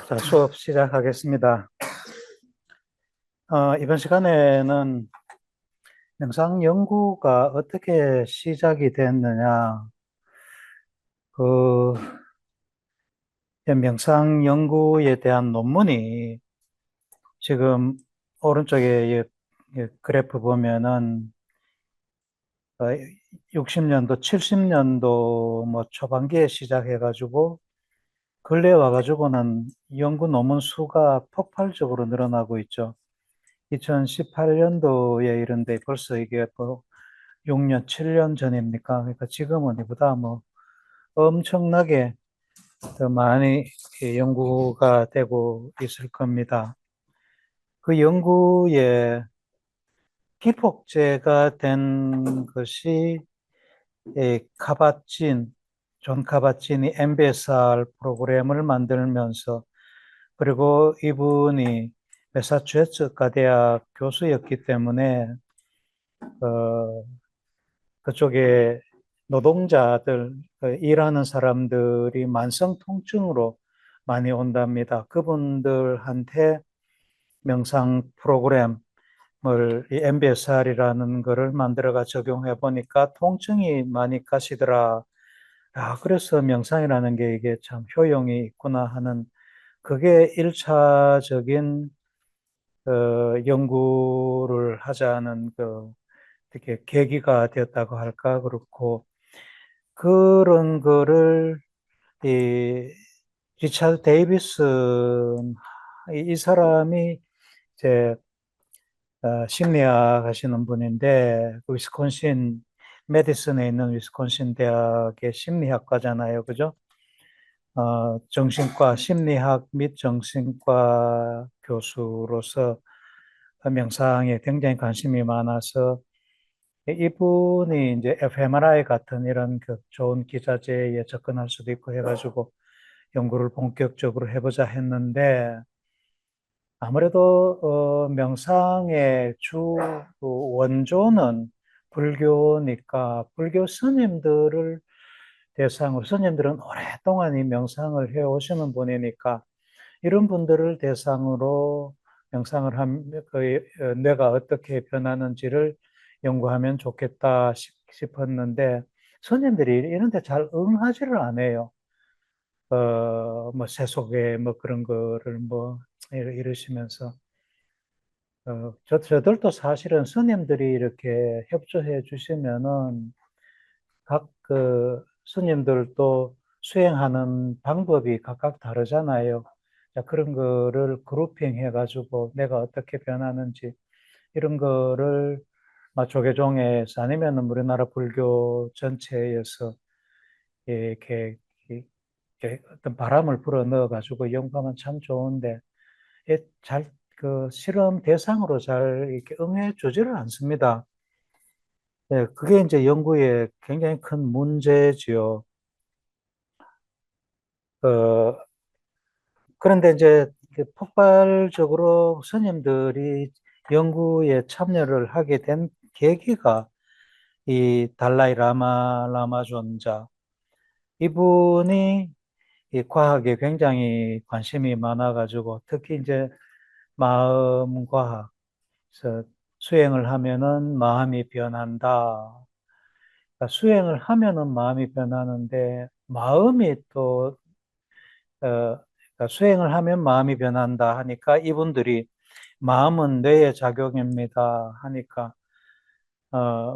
자, 수업 시작하겠습니다. 이번 시간에는 명상 연구가 어떻게 시작이 됐느냐, 그 명상 연구에 대한 논문이 지금 오른쪽에 이 그래프 보면은 60년도, 70년도 뭐 초반기에 시작해가지고 근래에 와가지고는 연구 논문 수가 폭발적으로 늘어나고 있죠. 2018년도에 이른데 벌써 이게 뭐 6년, 7년 전입니까? 그러니까 지금은 이보다 뭐 엄청나게 더 많이 연구가 되고 있을 겁니다. 그 연구에 기폭제가 된 것이 존 카바진이 MBSR 프로그램을 만들면서, 그리고 이분이 매사추세츠 의과대학 교수였기 때문에 어, 그쪽에 노동자들, 일하는 사람들이 만성 통증으로 많이 온답니다. 그분들한테 명상 프로그램을, 이 MBSR이라는 거를 만들어가 적용해 보니까 통증이 많이 가시더라. 아, 그래서 명상이라는 게 이게 참 효용이 있구나 하는, 그게 1차적인 연구를 하자는 이렇게 계기가 되었다고 할까. 그렇고 그런 거를 이 리차드 데이비슨, 이 사람이 이제 심리학 하시는 분인데, 그 위스콘신 메디슨에 있는 위스콘신 대학의 심리학과잖아요, 그죠? 정신과 심리학 및 정신과 교수로서 명상에 굉장히 관심이 많아서 이분이 이제 fMRI 같은 이런 그 좋은 기자재에 접근할 수도 있고 해가지고 연구를 본격적으로 해보자 했는데, 아무래도 명상의 주 원조는 불교니까 불교 스님들을 대상으로, 스님들은 오랫동안 이 명상을 해오시는 분이니까 이런 분들을 대상으로 명상을 하면 뇌가 어떻게 변하는지를 연구하면 좋겠다 싶었는데, 스님들이 이런 데 잘 응하지를 않아요. 뭐 세속에 뭐 그런 거를 뭐 이러시면서, 저들도 사실은 스님들이 이렇게 협조해 주시면은 각 그 스님들도 수행하는 방법이 각각 다르잖아요. 자, 그런 거를 그룹핑 해가지고 내가 어떻게 변하는지 이런 거를 조계종에서 아니면 우리나라 불교 전체에서 이렇게, 이렇게 어떤 바람을 불어 넣어가지고 연구하면 참 좋은데, 잘, 실험 대상으로 잘 이렇게 응해 주지를 않습니다. 네, 그게 이제 연구에 굉장히 큰 문제지요. 어, 그런데 이제 폭발적으로 스님들이 연구에 참여를 하게 된 계기가 이 달라이 라마 존자, 이분이 이 과학에 굉장히 관심이 많아가지고 특히 이제 마음과학, 그래서 수행을 하면은 마음이 변한다. 그러니까 수행을 하면은 마음이 변하는데 마음이 또 그러니까 수행을 하면 마음이 변한다 하니까 이분들이 마음은 뇌의 작용입니다 하니까,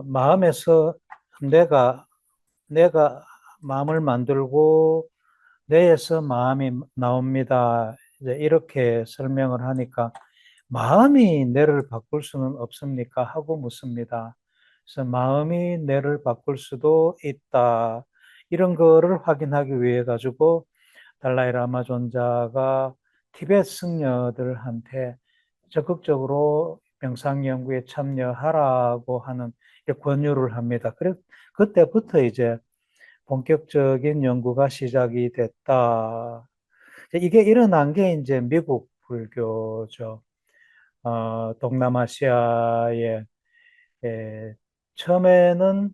마음에서 내가 내가 마음을 만들고 뇌에서 마음이 나옵니다. 이제 이렇게 설명을 하니까 마음이 뇌를 바꿀 수는 없습니까? 하고 묻습니다. 그래서 마음이 뇌를 바꿀 수도 있다. 이런 거를 확인하기 위해 가지고 달라이 라마 존자가 티베트 승려들한테 적극적으로 명상 연구에 참여하라고 하는 권유를 합니다. 그래 그때부터 이제 본격적인 연구가 시작이 됐다. 이게 일어난 게 이제 미국 불교죠. 동남아시아에 처음에는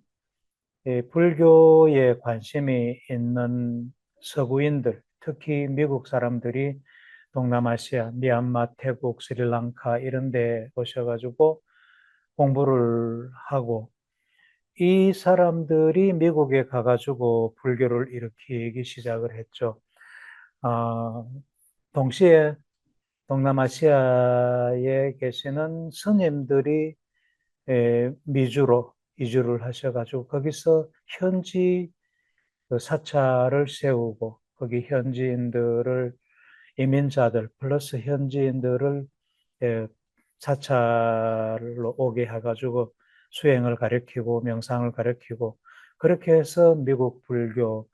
불교에 관심이 있는 서구인들, 특히 미국 사람들이 동남아시아, 미얀마, 태국, 스리랑카 이런 데 오셔가지고 공부를 하고 이 사람들이 미국에 가가지고 불교를 일으키기 시작을 했죠. 아, 동시에 동남아시아에 계시는 스님들이 미주로 이주를 하셔가지고 거기서 현지 그 사찰을 세우고 거기 현지인들을 이민자들 플러스 현지인들을 예, 사찰로 오게 해가지고 수행을 가르치고 명상을 가르치고 그렇게 해서 미국 불교,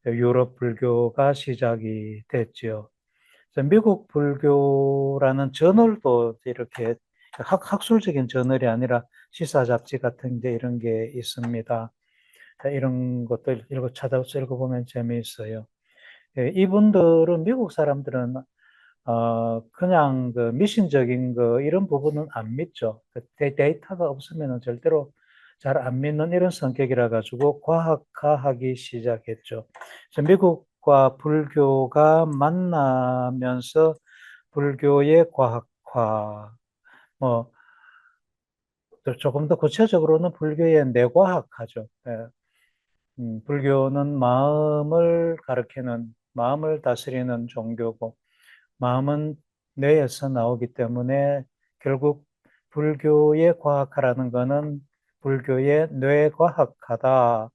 유럽 불교가 시작이 됐지요. 그래서 미국 불교라는 저널도 이렇게 학술적인 저널이 아니라 시사 잡지 같은 게 이런 게 있습니다. 이런 것들 찾아서 읽어보면 재미있어요. 이분들은 미국 사람들은 그냥 그 미신적인 거 이런 부분은 안 믿죠. 그 데이터가 없으면 절대로 잘 안 믿는 이런 성격이라 가지고 과학화하기 시작했죠. 그래서 미국과 불교가 만나면서 불교의 과학화, 뭐 조금 더 구체적으로는 불교의 뇌과학하죠. 예. 불교는 마음을 가르치는, 마음을 다스리는 종교고, 마음은 뇌에서 나오기 때문에 결국 불교의 과학하라는 것은 불교의 뇌과학하다.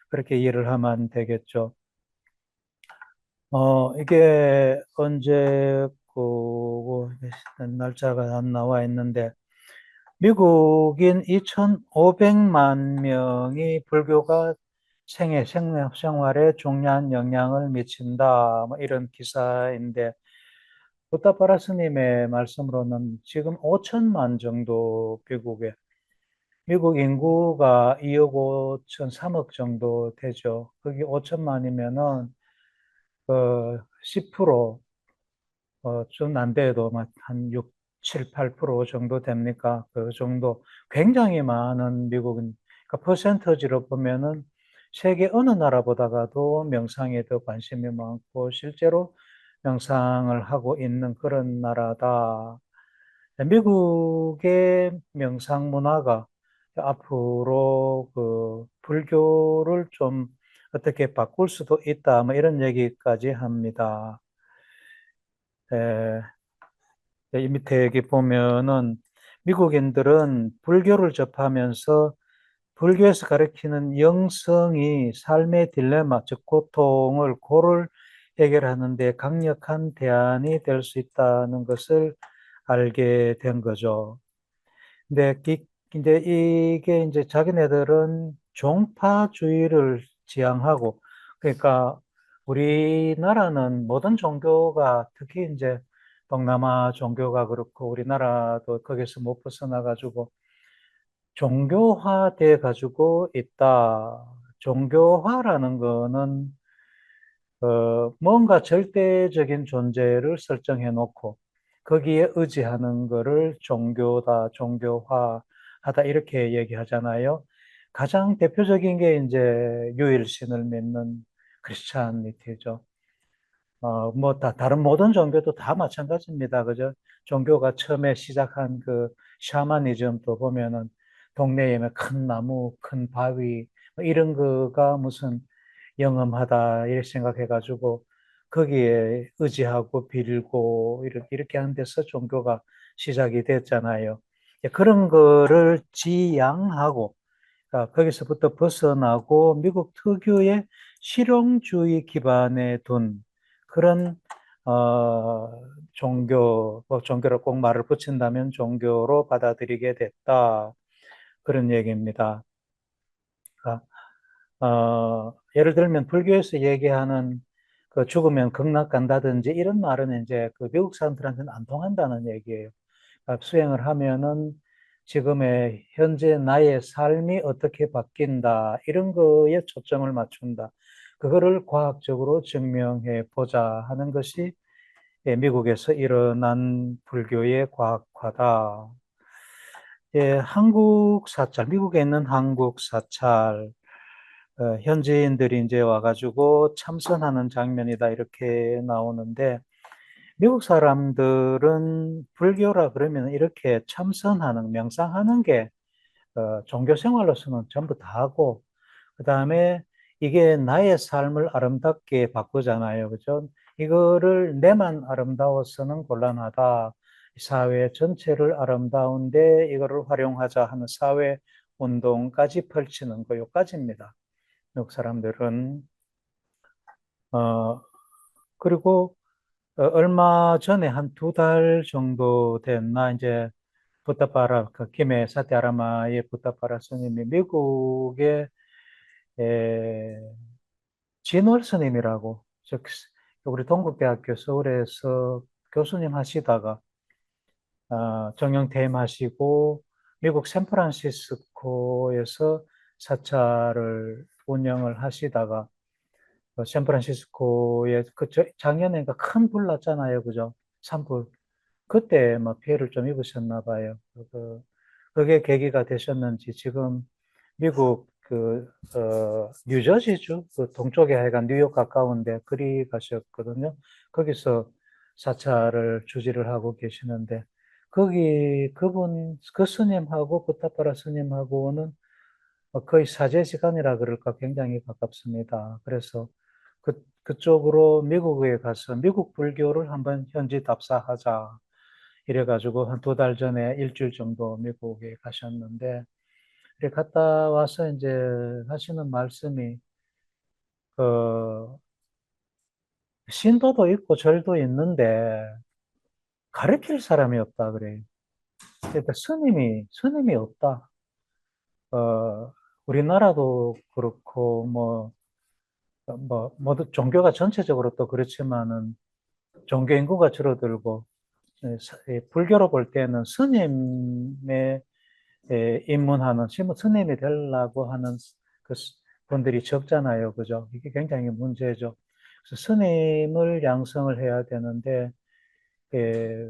그렇게 이해를 하면 되겠죠. 이게 언제 그 날짜가 안 나와 있는데 미국인 2,500만 명이 불교가 생활에 중요한 영향을 미친다. 뭐 이런 기사인데 부타파라 스님의 말씀으로는 지금 5천만 정도 미국 인구가 2억 5천 3억 정도 되죠. 거기 5천만이면은 그 10%, 좀 안 돼도 한 6, 7, 8% 정도 됩니까? 그 정도 굉장히 많은 미국인, 그러니까 퍼센터지로 보면은 세계 어느 나라보다가도 명상에 더 관심이 많고 실제로 명상을 하고 있는 그런 나라다. 미국의 명상 문화가 앞으로 그 불교를 좀 어떻게 바꿀 수도 있다, 뭐 이런 얘기까지 합니다. 에, 이 밑에 여기 보면은 미국인들은 불교를 접하면서 불교에서 가르치는 영성이 삶의 딜레마, 즉 고통을 고를 해결하는 데 강력한 대안이 될 수 있다는 것을 알게 된 거죠. 근데 이제 이게 이제 자기네들은 종파주의를 지향하고 그러니까 우리나라는 모든 종교가 특히 이제 동남아 종교가 그렇고 우리나라도 거기서 못 벗어나 가지고 종교화돼 가지고 있다. 종교화라는 거는 뭔가 절대적인 존재를 설정해 놓고 거기에 의지하는 거를 종교다, 종교화하다 이렇게 얘기하잖아요. 가장 대표적인 게 이제 유일신을 믿는 크리스찬이티죠. 뭐 다른 모든 종교도 다 마찬가지입니다. 그죠? 종교가 처음에 시작한 그 샤머니즘도 보면은 동네에 큰 나무, 큰 바위 뭐 이런 거가 무슨 영험하다 이렇게 생각해가지고 거기에 의지하고 빌고 이렇게 하는 데서 종교가 시작이 됐잖아요. 그런 거를 지양하고 거기서부터 벗어나고 미국 특유의 실용주의 기반에 둔 그런 종교, 종교를 꼭 말을 붙인다면 종교로 받아들이게 됐다. 그런 얘기입니다. 예를 들면 불교에서 얘기하는 그 죽으면 극락 간다든지 이런 말은 이제 그 미국 사람들한테는 안 통한다는 얘기예요. 수행을 하면은 지금의 현재 나의 삶이 어떻게 바뀐다 이런 거에 초점을 맞춘다. 그거를 과학적으로 증명해 보자 하는 것이 미국에서 일어난 불교의 과학화다. 한국 사찰, 미국에 있는 한국 사찰 현지인들이 이제 와가지고 참선하는 장면이다 이렇게 나오는데 미국 사람들은 불교라 그러면 이렇게 참선하는, 명상하는 게 종교 생활로서는 전부 다 하고, 그 다음에 이게 나의 삶을 아름답게 바꾸잖아요. 그죠? 이거를 내만 아름다워서는 곤란하다. 사회 전체를 아름다운데 이거를 활용하자 하는 사회 운동까지 펼치는 거, 요까지입니다. 미국 사람들은. 어, 그리고 얼마 전에 한 두 달 정도 됐나, 이제 부타파라, 그 김해 사티아라마의 부타파라 스님이 미국의 에, 진월 스님이라고, 즉 우리 동국대학교 서울에서 교수님 하시다가 정형 퇴임하시고 미국 샌프란시스코에서 사찰을 운영을 하시다가 샌프란시스코에 작년에 큰 불 났잖아요, 그죠? 산불. 그때 뭐 피해를 좀 입으셨나 봐요. 그게 계기가 되셨는지 지금 미국 뉴저지주 그 동쪽에 하여간 뉴욕 가까운데 그리 가셨거든요. 거기서 사찰을 주지를 하고 계시는데 거기 그 스님하고 부타파라 스님하고는 거의 사제 시간이라 그럴까 굉장히 가깝습니다. 그래서 그쪽으로 미국에 가서 미국 불교를 한번 현지 답사하자. 이래가지고 한 두 달 전에 일주일 정도 미국에 가셨는데, 이렇게 갔다 와서 이제 하시는 말씀이, 그, 신도도 있고 절도 있는데, 가르칠 사람이 없다 그래요. 그러니까 스님이 없다. 우리나라도 그렇고, 모두 종교가 전체적으로 또 그렇지만은, 종교 인구가 줄어들고, 불교로 볼 때는 스님의 입문하는 스님이 되려고 하는 그 분들이 적잖아요. 그죠? 이게 굉장히 문제죠. 그래서 스님을 양성을 해야 되는데, 예,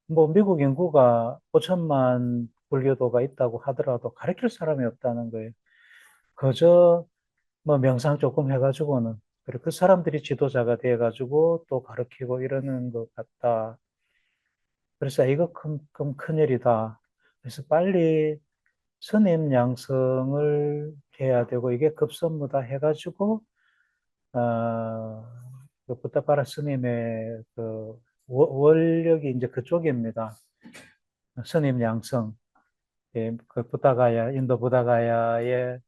뭐, 미국 인구가 5천만 불교도가 있다고 하더라도 가르칠 사람이 없다는 거예요. 그저 뭐 명상 조금 해가지고는, 그리고 그 사람들이 지도자가 돼가지고 또 가르치고 이러는 것 같다. 그래서 이거 큰일이다. 그래서 빨리 스님 양성을 해야 되고 이게 급선무다 해가지고 어, 그 부타파라 스님의 그 원력이 이제 그쪽입니다. 스님 양성, 예, 그 부다가야 인도 부다가야의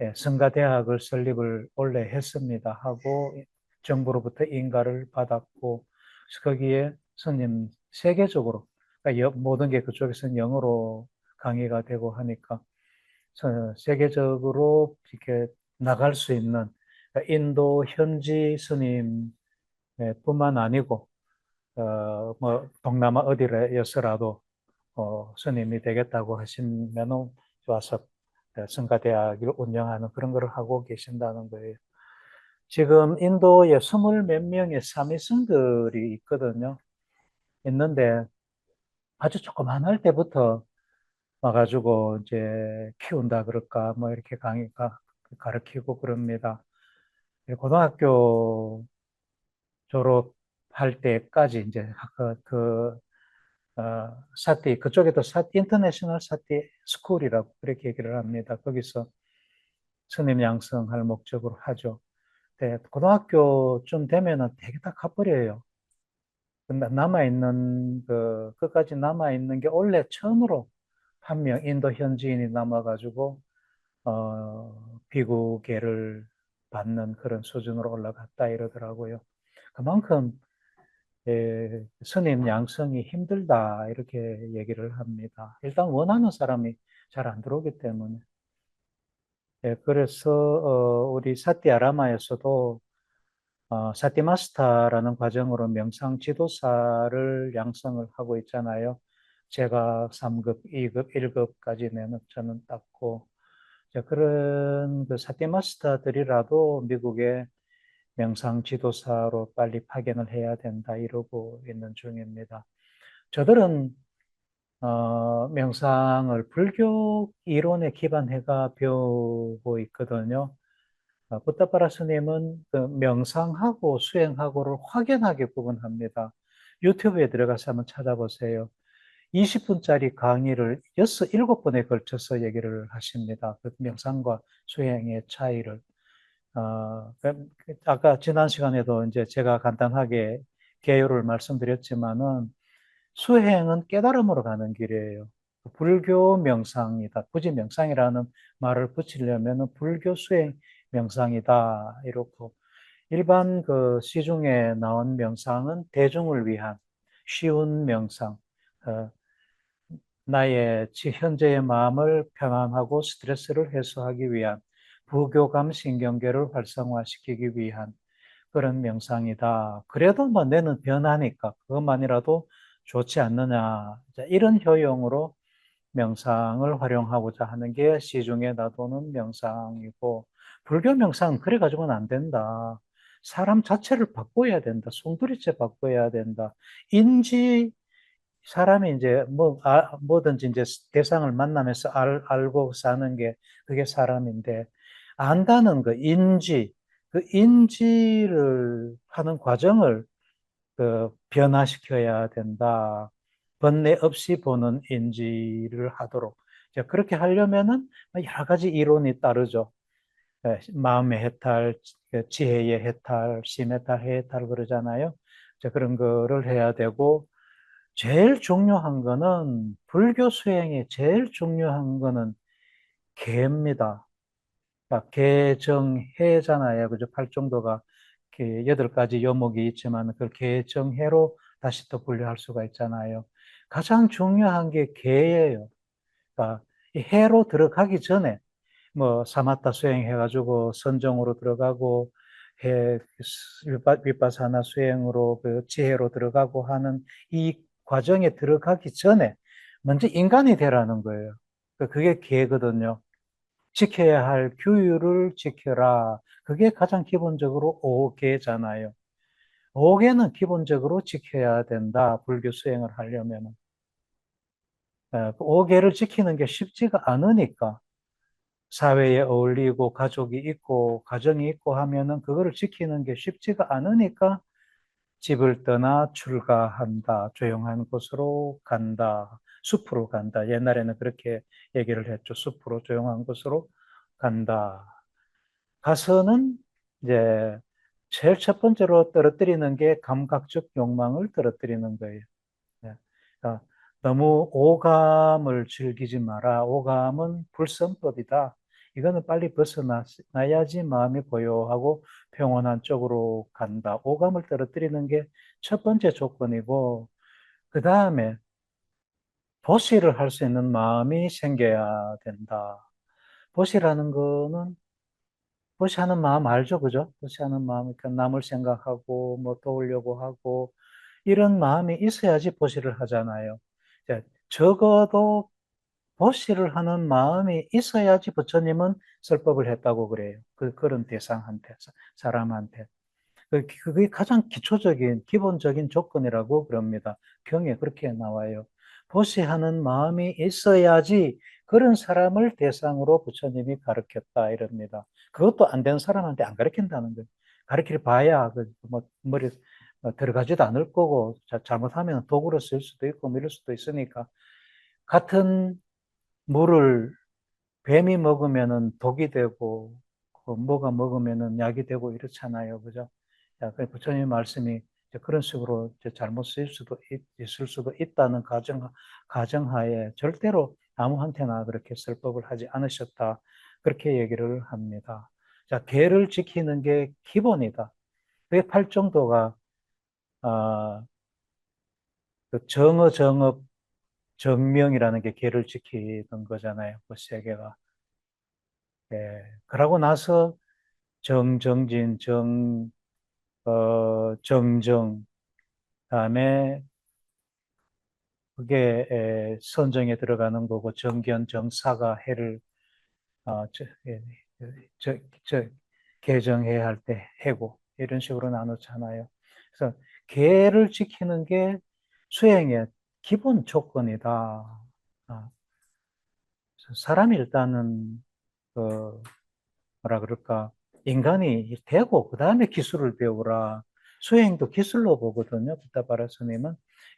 예, 성가대학을 설립을 원래 했습니다. 하고 정부로부터 인가를 받았고 거기에 스님 세계적으로 그러니까 모든 게 그쪽에서는 영어로 강의가 되고 하니까 세계적으로 이렇게 나갈 수 있는 그러니까 인도 현지 스님뿐만 아니고 뭐 동남아 어디에서라도 스님이 되겠다고 하시면 와서 성가대학을 운영하는 그런 걸 하고 계신다는 거예요. 지금 인도에 20 몇 명의 사미승들이 있거든요. 있는데 아주 조그만할 때부터 와가지고 이제 키운다 그럴까 뭐 이렇게 가르치고 그럽니다. 고등학교 졸업할 때까지 이제 사티 그쪽에도 인터내셔널 사티 스쿨이라고 그렇게 얘기를 합니다. 거기서 스님 양성할 목적으로 하죠. 네, 고등학교쯤 되면은 되게 다 가버려요. 남아있는 끝까지 남아있는 게 원래 처음으로 한 명 인도 현지인이 남아가지고 비구계를 받는 그런 수준으로 올라갔다 이러더라고요. 그만큼 스님 양성이 힘들다 이렇게 얘기를 합니다. 일단 원하는 사람이 잘 안 들어오기 때문에. 그래서 우리 사띠아라마에서도 사티마스타라는 과정으로 명상 지도사를 양성을 하고 있잖아요. 제가 3급, 2급, 1급까지 저는 땄고, 그런 그 사티마스타들이라도 미국의 명상 지도사로 빨리 파견을 해야 된다 이러고 있는 중입니다. 저들은 명상을 불교 이론에 기반해가 배우고 있거든요. 부타파라 스님은 그 명상하고 수행하고를 확연하게 구분합니다. 유튜브에 들어가서 한번 찾아보세요. 20분짜리 강의를 6, 7번에 걸쳐서 얘기를 하십니다. 그 명상과 수행의 차이를. 아까 지난 시간에도 이제 제가 간단하게 개요를 말씀드렸지만은 수행은 깨달음으로 가는 길이에요. 불교 명상이다. 굳이 명상이라는 말을 붙이려면 불교 수행 명상이다. 이렇고 일반 그 시중에 나온 명상은 대중을 위한 쉬운 명상, 어, 나의 현재의 마음을 평안하고 스트레스를 해소하기 위한 부교감 신경계를 활성화시키기 위한 그런 명상이다. 그래도 뭐 내는 변하니까 그것만이라도 좋지 않느냐. 이런 효용으로 명상을 활용하고자 하는 게 시중에 놔두는 명상이고, 불교 명상은 그래 가지고는 안 된다. 사람 자체를 바꿔야 된다. 송두리째 바꿔야 된다. 인지 사람이 이제 뭐든지 이제 대상을 만나면서 알고 사는 게 그게 사람인데, 안다는 그 인지, 그 인지를 하는 과정을 그 변화시켜야 된다. 번뇌 없이 보는 인지를 하도록. 이제 그렇게 하려면은 여러 가지 이론이 따르죠. 마음의 해탈, 지혜의 해탈, 심해탈, 해해탈 그러잖아요. 그런 거를 해야 되고, 제일 중요한 거는 불교 수행에 제일 중요한 거는 계입니다. 그러니까 계정해잖아요. 그죠? 팔정도가 여덟 가지 요목이 있지만 그걸 계정해로 다시 또 분류할 수가 있잖아요. 가장 중요한 게 계예요. 그러니까 이 해로 들어가기 전에 뭐 사마타 수행해가지고 선정으로 들어가고 해 윗바사나 수행으로 그 지혜로 들어가고 하는 이 과정에 들어가기 전에 먼저 인간이 되라는 거예요. 그게 계거든요. 지켜야 할 규율을 지켜라. 그게 가장 기본적으로 5계잖아요. 5계는 기본적으로 지켜야 된다. 불교 수행을 하려면. 5계를 지키는 게 쉽지가 않으니까. 사회에 어울리고 가족이 있고 가정이 있고 하면은 그거를 지키는 게 쉽지가 않으니까 집을 떠나 출가한다. 조용한 곳으로 간다. 숲으로 간다. 옛날에는 그렇게 얘기를 했죠. 숲으로 조용한 곳으로 간다. 가서는 이제 제일 첫 번째로 떨어뜨리는 게 감각적 욕망을 떨어뜨리는 거예요. 네. 그러니까 너무 오감을 즐기지 마라. 오감은 불선법이다. 이거는 빨리 벗어나야지 마음이 고요하고 평온한 쪽으로 간다. 오감을 떨어뜨리는 게 첫 번째 조건이고, 그 다음에 보시를 할 수 있는 마음이 생겨야 된다. 보시라는 거는 보시하는 마음 알죠, 그죠? 보시하는 마음, 그러니까 남을 생각하고 뭐 도우려고 하고 이런 마음이 있어야지 보시를 하잖아요. 적어도 보시를 하는 마음이 있어야지 부처님은 설법을 했다고 그래요. 그런 대상한테, 사람한테. 그게 가장 기초적인, 기본적인 조건이라고 그럽니다. 경에 그렇게 나와요. 보시하는 마음이 있어야지 그런 사람을 대상으로 부처님이 가르쳤다 이럽니다. 그것도 안 되는 사람한테 안 가르친다는 거예요. 가르칠 봐야 뭐 머리 들어가지도 않을 거고 잘못하면 도구로 쓸 수도 있고 뭐 이럴 수도 있으니까 같은 물을 뱀이 먹으면은 독이 되고 그 뭐가 먹으면은 약이 되고 이렇잖아요. 그죠? 그 부처님 말씀이 그런 식으로 잘못 쓰일 수도 있을 수도 있다는 가정하에 절대로 아무한테나 그렇게 설법을 하지 않으셨다. 그렇게 얘기를 합니다. 자, 계를 지키는 게 기본이다. 그게 팔정도가 아, 그 정어, 정업, 정명이라는 게 계를 지키는 거잖아요. 그 세 개가. 예. 그러고 나서 정정진, 정정, 다음에 그게 선정에 들어가는 거고 정견, 정사가 해를 어, 저, 예, 저, 저, 개정해야 할 때 해고 이런 식으로 나누잖아요. 그래서 계를 지키는 게 수행의 기본 조건이다. 아, 사람이 일단은 그 뭐라 그럴까 인간이 되고 그 다음에 기술을 배우라. 수행도 기술로 보거든요. 부타바라 스님은.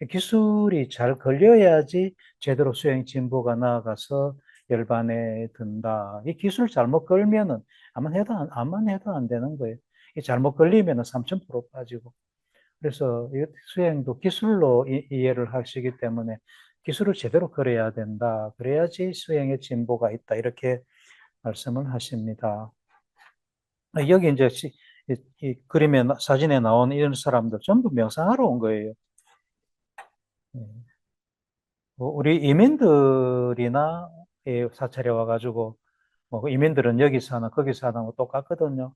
기술이 잘 걸려야지 제대로 수행 진보가 나아가서 열반에 든다. 이 기술 잘못 걸면은 아만 해도 안 되는 거예요. 이 잘못 걸리면은 3000% 빠지고. 그래서 이 수행도 기술로 이해를 하시기 때문에 기술을 제대로 걸어야 된다. 그래야지 수행의 진보가 있다. 이렇게 말씀을 하십니다. 여기 이제 이 그림에 사진에 나온 이런 사람들 전부 명상하러 온 거예요. 우리 이민들이나 사찰에 와가지고 뭐 이민들은 여기 사나 거기 사나 뭐 똑같거든요.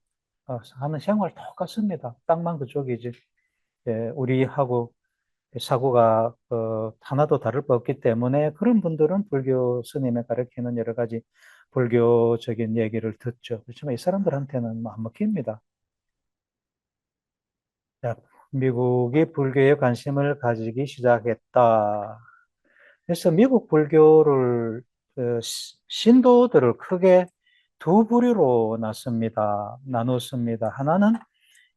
하는 생활 똑같습니다. 땅만 그쪽이지. 우리하고 사고가 하나도 다를 바 없기 때문에 그런 분들은 불교 스님의 가르치는 여러 가지 불교적인 얘기를 듣죠. 그렇지만 이 사람들한테는 뭐안 먹힙니다. 자, 미국이 불교에 관심을 가지기 시작했다. 그래서 미국 불교를 신도들을 크게 두 부류로 나눴습니다. 하나는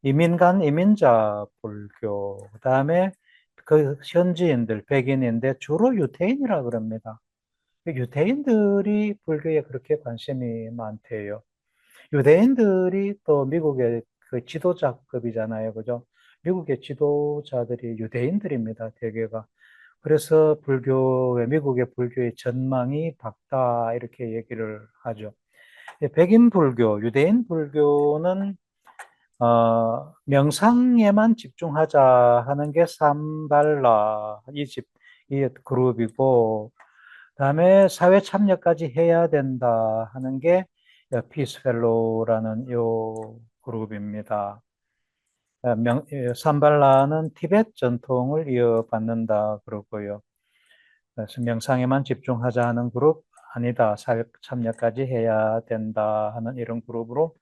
이민간 이민자 불교, 그다음에 그 현지인들, 백인인데 주로 유태인이라 그럽니다. 유태인들이 불교에 그렇게 관심이 많대요. 유대인들이 또 미국의 그 지도자급이잖아요. 그죠? 미국의 지도자들이 유대인들입니다. 대개가. 그래서 미국의 불교의 전망이 밝다, 이렇게 얘기를 하죠. 백인 불교, 유대인 불교는, 명상에만 집중하자 하는 게 삼발라, 이 그룹이고, 그다음에 사회 참여까지 해야 된다 하는 게 피스펠로우라는 요 그룹입니다. 삼발라는 티베트 전통을 이어받는다 그러고요. 그래서 명상에만 집중하자 하는 그룹, 아니다, 사회 참여까지 해야 된다 하는 이런 그룹으로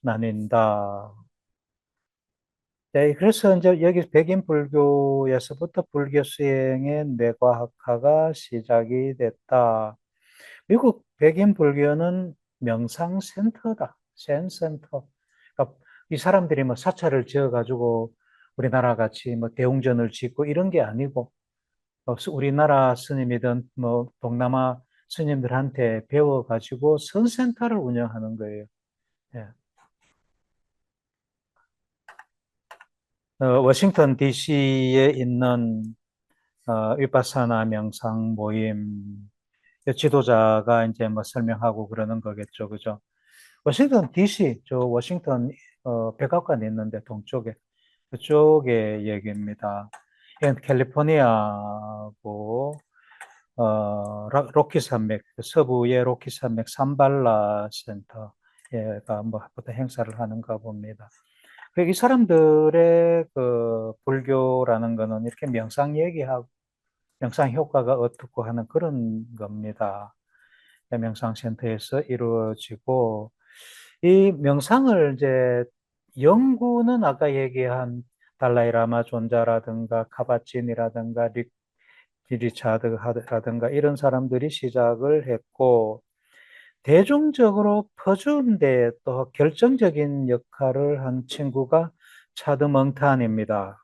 나뉜다. 네, 그래서 이제 여기 백인 불교에서부터 불교 수행의 뇌과학화가 시작이 됐다. 미국 백인 불교는 명상센터다. 젠센터. 그러니까 이 사람들이 뭐 사찰을 지어가지고 우리나라 같이 뭐 대웅전을 짓고 이런 게 아니고, 우리나라 스님이든 뭐 동남아 스님들한테 배워가지고 선센터를 운영하는 거예요. 예. 워싱턴 DC에 있는 위파사나 명상 모임 지도자가 이제 뭐 설명하고 그러는 거겠죠, 그죠? 워싱턴 DC, 저 워싱턴 백악관이 있는데 동쪽에 그쪽의 얘기입니다. 이건 캘리포니아고 로키 산맥, 서부의 로키 산맥 산발라 센터가 뭐 보통 행사를 하는가 봅니다. 이 사람들의 그 불교라는 거는 이렇게 명상 얘기하고 명상 효과가 어떻고 하는 그런 겁니다. 명상센터에서 이루어지고, 이 명상을 이제 연구는 아까 얘기한 달라이라마 존자라든가 카바친이라든가 리차드라든가 이런 사람들이 시작을 했고, 대중적으로 퍼주는 데 또 결정적인 역할을 한 친구가 차드 멍탄입니다.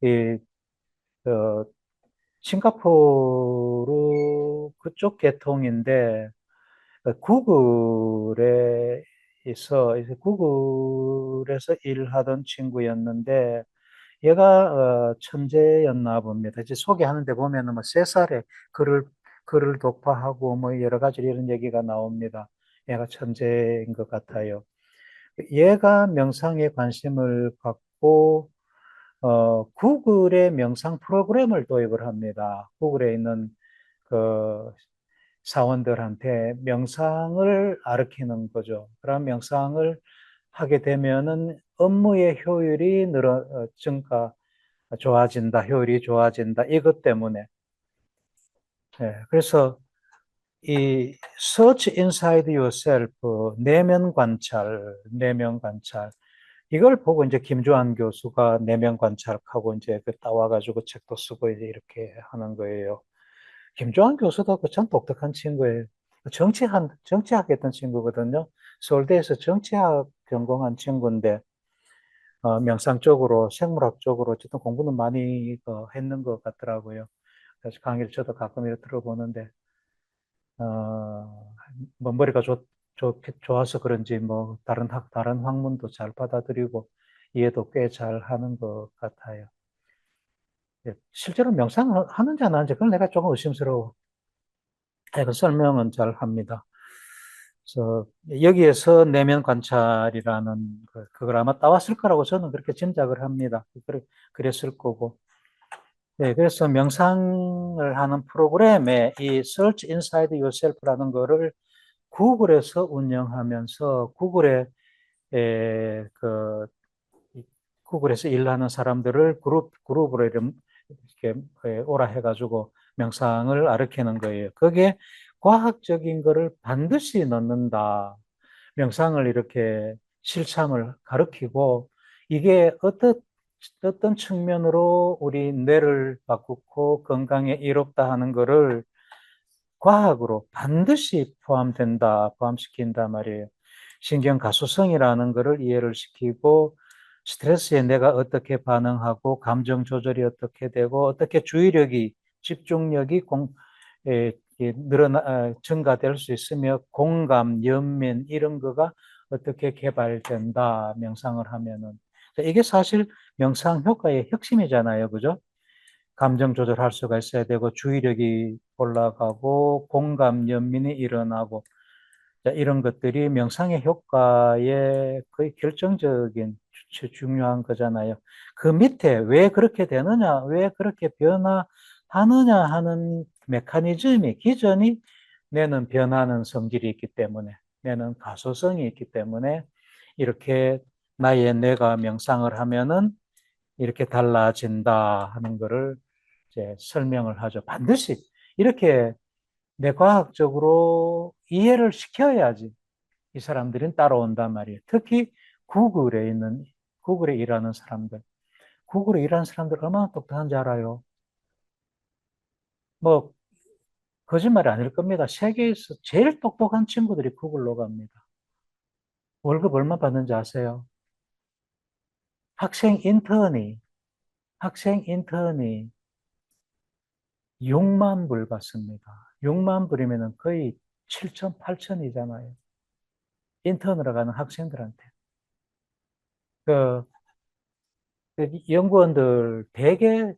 이 어, 싱가포르 그쪽 계통인데 구글에서 일하던 친구였는데 얘가 천재였나 봅니다. 이제 소개하는데 보면은 뭐 3살에 글을 글을 독파하고 뭐 여러 가지 이런 얘기가 나옵니다. 얘가 천재인 것 같아요. 얘가 명상에 관심을 갖고 구글의 명상 프로그램을 도입을 합니다. 구글에 있는 그 사원들한테 명상을 가르치는 거죠. 그런 명상을 하게 되면은 업무의 효율이 좋아진다, 효율이 좋아진다. 이것 때문에. 그래서 이 Search Inside Yourself, 내면 관찰. 이걸 보고 이제 김주환 교수가 내면 관찰하고 이제 그 따와가지고 책도 쓰고 이제 이렇게 하는 거예요. 김조한 교수도 그 참 독특한 친구예요. 정치학 했던 친구거든요. 서울대에서 정치학 전공한 친구인데, 명상 쪽으로, 생물학 쪽으로 어쨌든 공부는 많이 했는 것 같더라고요. 그래서 강의를 저도 가끔 이렇게 들어보는데, 뭐 머리가 좋아서 그런지 뭐 다른 학문도 잘 받아들이고 이해도 꽤 잘 하는 것 같아요. 예, 실제로 명상을 하는지 안 하는지 그건 내가 조금 의심스러워. 그 설명은 잘 합니다. 그래서 여기에서 내면 관찰이라는 그걸 아마 따왔을 거라고 저는 그렇게 짐작을 합니다. 그랬을 거고. 네, 그래서 명상을 하는 프로그램에 이 Search Inside Yourself라는 거를 구글에서 운영하면서 그 구글에서 일하는 사람들을 그룹으로 이렇게 오라 해가지고 명상을 가르치는 거예요. 그게 과학적인 거를 반드시 넣는다. 명상을 이렇게 실참을 가르치고 이게 어떤 측면으로 우리 뇌를 바꾸고 건강에 이롭다 하는 거를 과학으로 반드시 포함시킨단 말이에요. 신경 가소성이라는 것을 이해를 시키고 스트레스에 내가 어떻게 반응하고 감정 조절이 어떻게 되고 어떻게 주의력이 집중력이 증가될 수 있으며 공감, 연민 이런 거가 어떻게 개발된다 명상을 하면은 이게 사실 명상 효과의 핵심이잖아요, 그죠? 감정 조절할 수가 있어야 되고 주의력이 올라가고 공감, 연민이 일어나고 이런 것들이 명상의 효과에 거의 결정적인 중요한 거잖아요. 그 밑에 왜 그렇게 되느냐, 왜 그렇게 변화하느냐 하는 메커니즘이 기전이 뇌는 변하는 성질이 있기 때문에 뇌는 가소성이 있기 때문에 이렇게 나의 뇌가 명상을 하면은 이렇게 달라진다 하는 거를 이제 설명을 하죠. 반드시 이렇게 뇌과학적으로 이해를 시켜야지 이 사람들은 따라온단 말이에요. 특히 구글에 있는, 구글에 일하는 사람들. 구글에 일하는 사람들 얼마나 똑똑한지 알아요? 뭐, 거짓말이 아닐 겁니다. 세계에서 제일 똑똑한 친구들이 구글로 갑니다. 월급 얼마 받는지 아세요? 학생 인턴이, 학생 인턴이 6만 불 받습니다. 6만 불이면 거의 7천, 8천이잖아요. 인턴으로 가는 학생들한테. 그, 그 연구원들 대개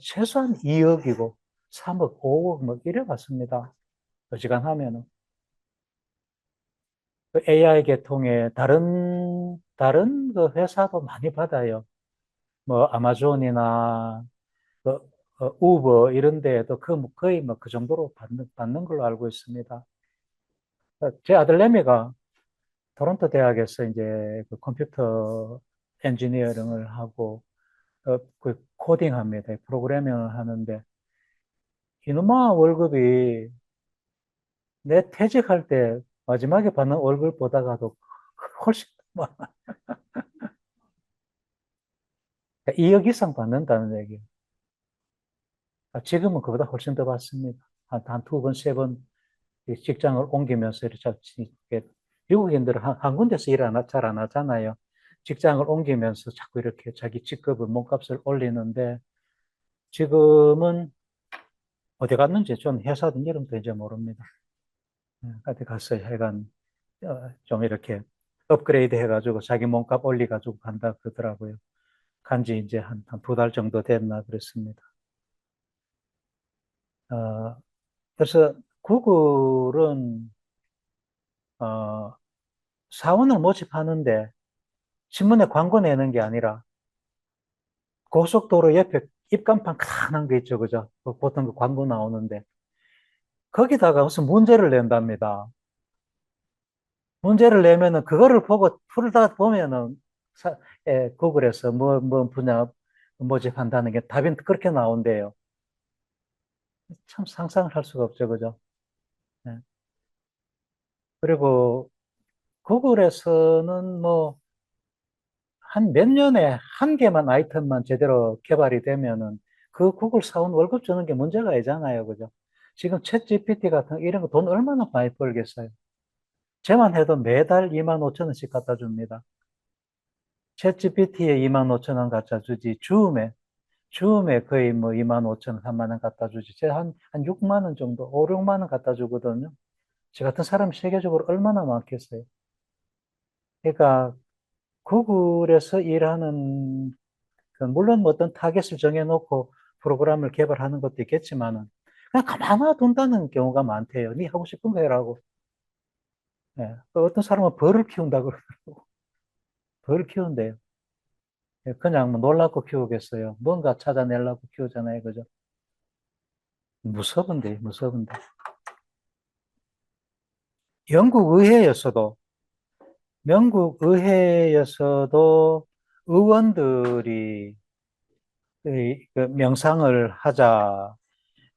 최소한 2억이고 3억, 5억 뭐 이래 갔습니다. 어지간하면은. 그 AI 계통에 다른 그 회사도 많이 받아요. 뭐 아마존이나 그 우버 이런 데에도 뭐 거의 뭐 그 정도로 받는 걸로 알고 있습니다. 제 아들내미가 토론토 대학에서 이제 그 컴퓨터 엔지니어링을 하고 그 코딩합니다. 프로그래밍을 하는데 이놈아 월급이 내 퇴직할 때 마지막에 받는 월급보다가도 훨씬 많아. 2억 이상 받는다는 얘기예요. 지금은 그보다 훨씬 더 받습니다. 한 두 번, 세 번 직장을 옮기면서 이렇게 미국인들은 한 군데서 잘 안 하잖아요. 직장을 옮기면서 자꾸 이렇게 자기 직급을 몸값을 올리는데 지금은 어디 갔는지 좀 회사든 이름도 이제 모릅니다. 어디 갔어요. 하여간 좀 이렇게 업그레이드 해가지고 자기 몸값 올리가지고 간다 그러더라고요. 간지 이제 한 두 달 정도 됐나 그랬습니다. 어, 그래서 구글은 어, 사원을 모집하는데 신문에 광고 내는 게 아니라 고속도로 옆에 입간판 칸한 게 있죠, 그죠? 보통 그 광고 나오는데 거기다가 무슨 문제를 낸답니다. 문제를 내면은 그거를 보고 풀다 보면은 구글에서 뭐 분야 모집한다는 게 답이 그렇게 나온대요. 참 상상을 할 수가 없죠, 그죠? 네. 그리고 구글에서는 뭐 한 몇 년에 한 개만 아이템만 제대로 개발이 되면은 그 구글 사원 월급 주는 게 문제가 아니잖아요, 그죠? 지금 챗 GPT 같은 이런 거 돈 얼마나 많이 벌겠어요? 제만 해도 매달 2만 5천 원씩 갖다 줍니다. 챗 GPT에 2만 5천 원 갖다 주지, 줌에 거의 뭐 2만 5천 원, 3만 원 갖다 주지. 제가 한 6만 원 정도, 5, 6만 원 갖다 주거든요. 저 같은 사람 세계적으로 얼마나 많겠어요. 그러니까 구글에서 일하는, 물론 뭐 어떤 타겟을 정해놓고 프로그램을 개발하는 것도 있겠지만은, 그냥 가만히 둔다는 경우가 많대요. 네 하고 싶은 거 해라고. 예. 또 어떤 사람은 벌을 키운다 그러더라고. 벌을 키운대요. 예, 그냥 뭐 놀라고 키우겠어요. 뭔가 찾아내려고 키우잖아요. 그죠? 무섭은데, 무섭은데. 영국 의회에서도, 영국 의회에서도 의원들이 그 명상을 하자.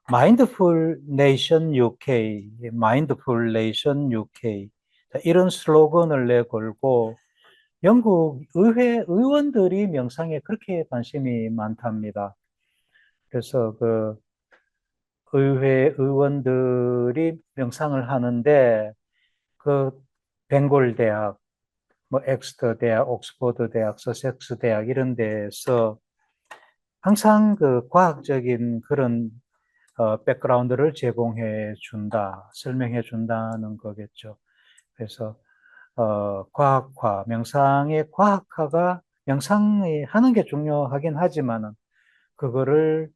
마인드풀 네이션 UK, 마인드풀 네이션 UK. 이런 슬로건을 내걸고 영국 의회 의원들이 명상에 그렇게 관심이 많답니다. 그래서 그 의회 의원들이 명상을 하는데 그 벵골 대학, 뭐 엑스터 대학, 옥스퍼드 대학, 서섹스 대학 이런 데서 항상 그 과학적인 그런 백그라운드를 제공해 준다, 설명해 준다는 거겠죠. 그래서 과학화, 명상의 과학화가 명상이 하는 게 중요하긴 하지만은 그거를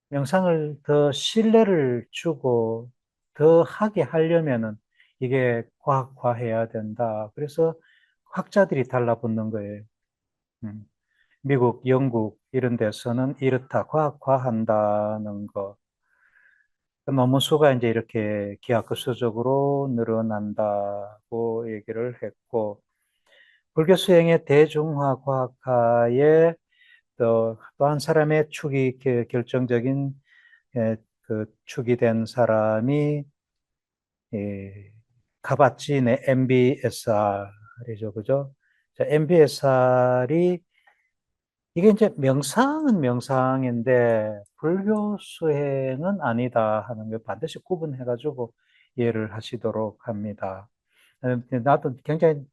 명상을 더 신뢰를 주고 더 하게 하려면은 이게 과학화해야 된다. 그래서 학자들이 달라붙는 거예요. 음. 미국, 영국 이런 데서는 이렇다, 과학화한다는 거. 논문 수가 이제 이렇게 기하급수적으로 늘어난다고 얘기를 했고, 불교 수행의 대중화 과학화에 또 한 사람의 축이 결정적인 그 축이 된 사람이 예, 카바치네 MBSR이죠, 그죠? 자, MBSR이 이게 이제 명상은 명상인데 불교 수행은 아니다 하는 걸 반드시 구분해가지고 이해를 하시도록 합니다. 나도 굉장히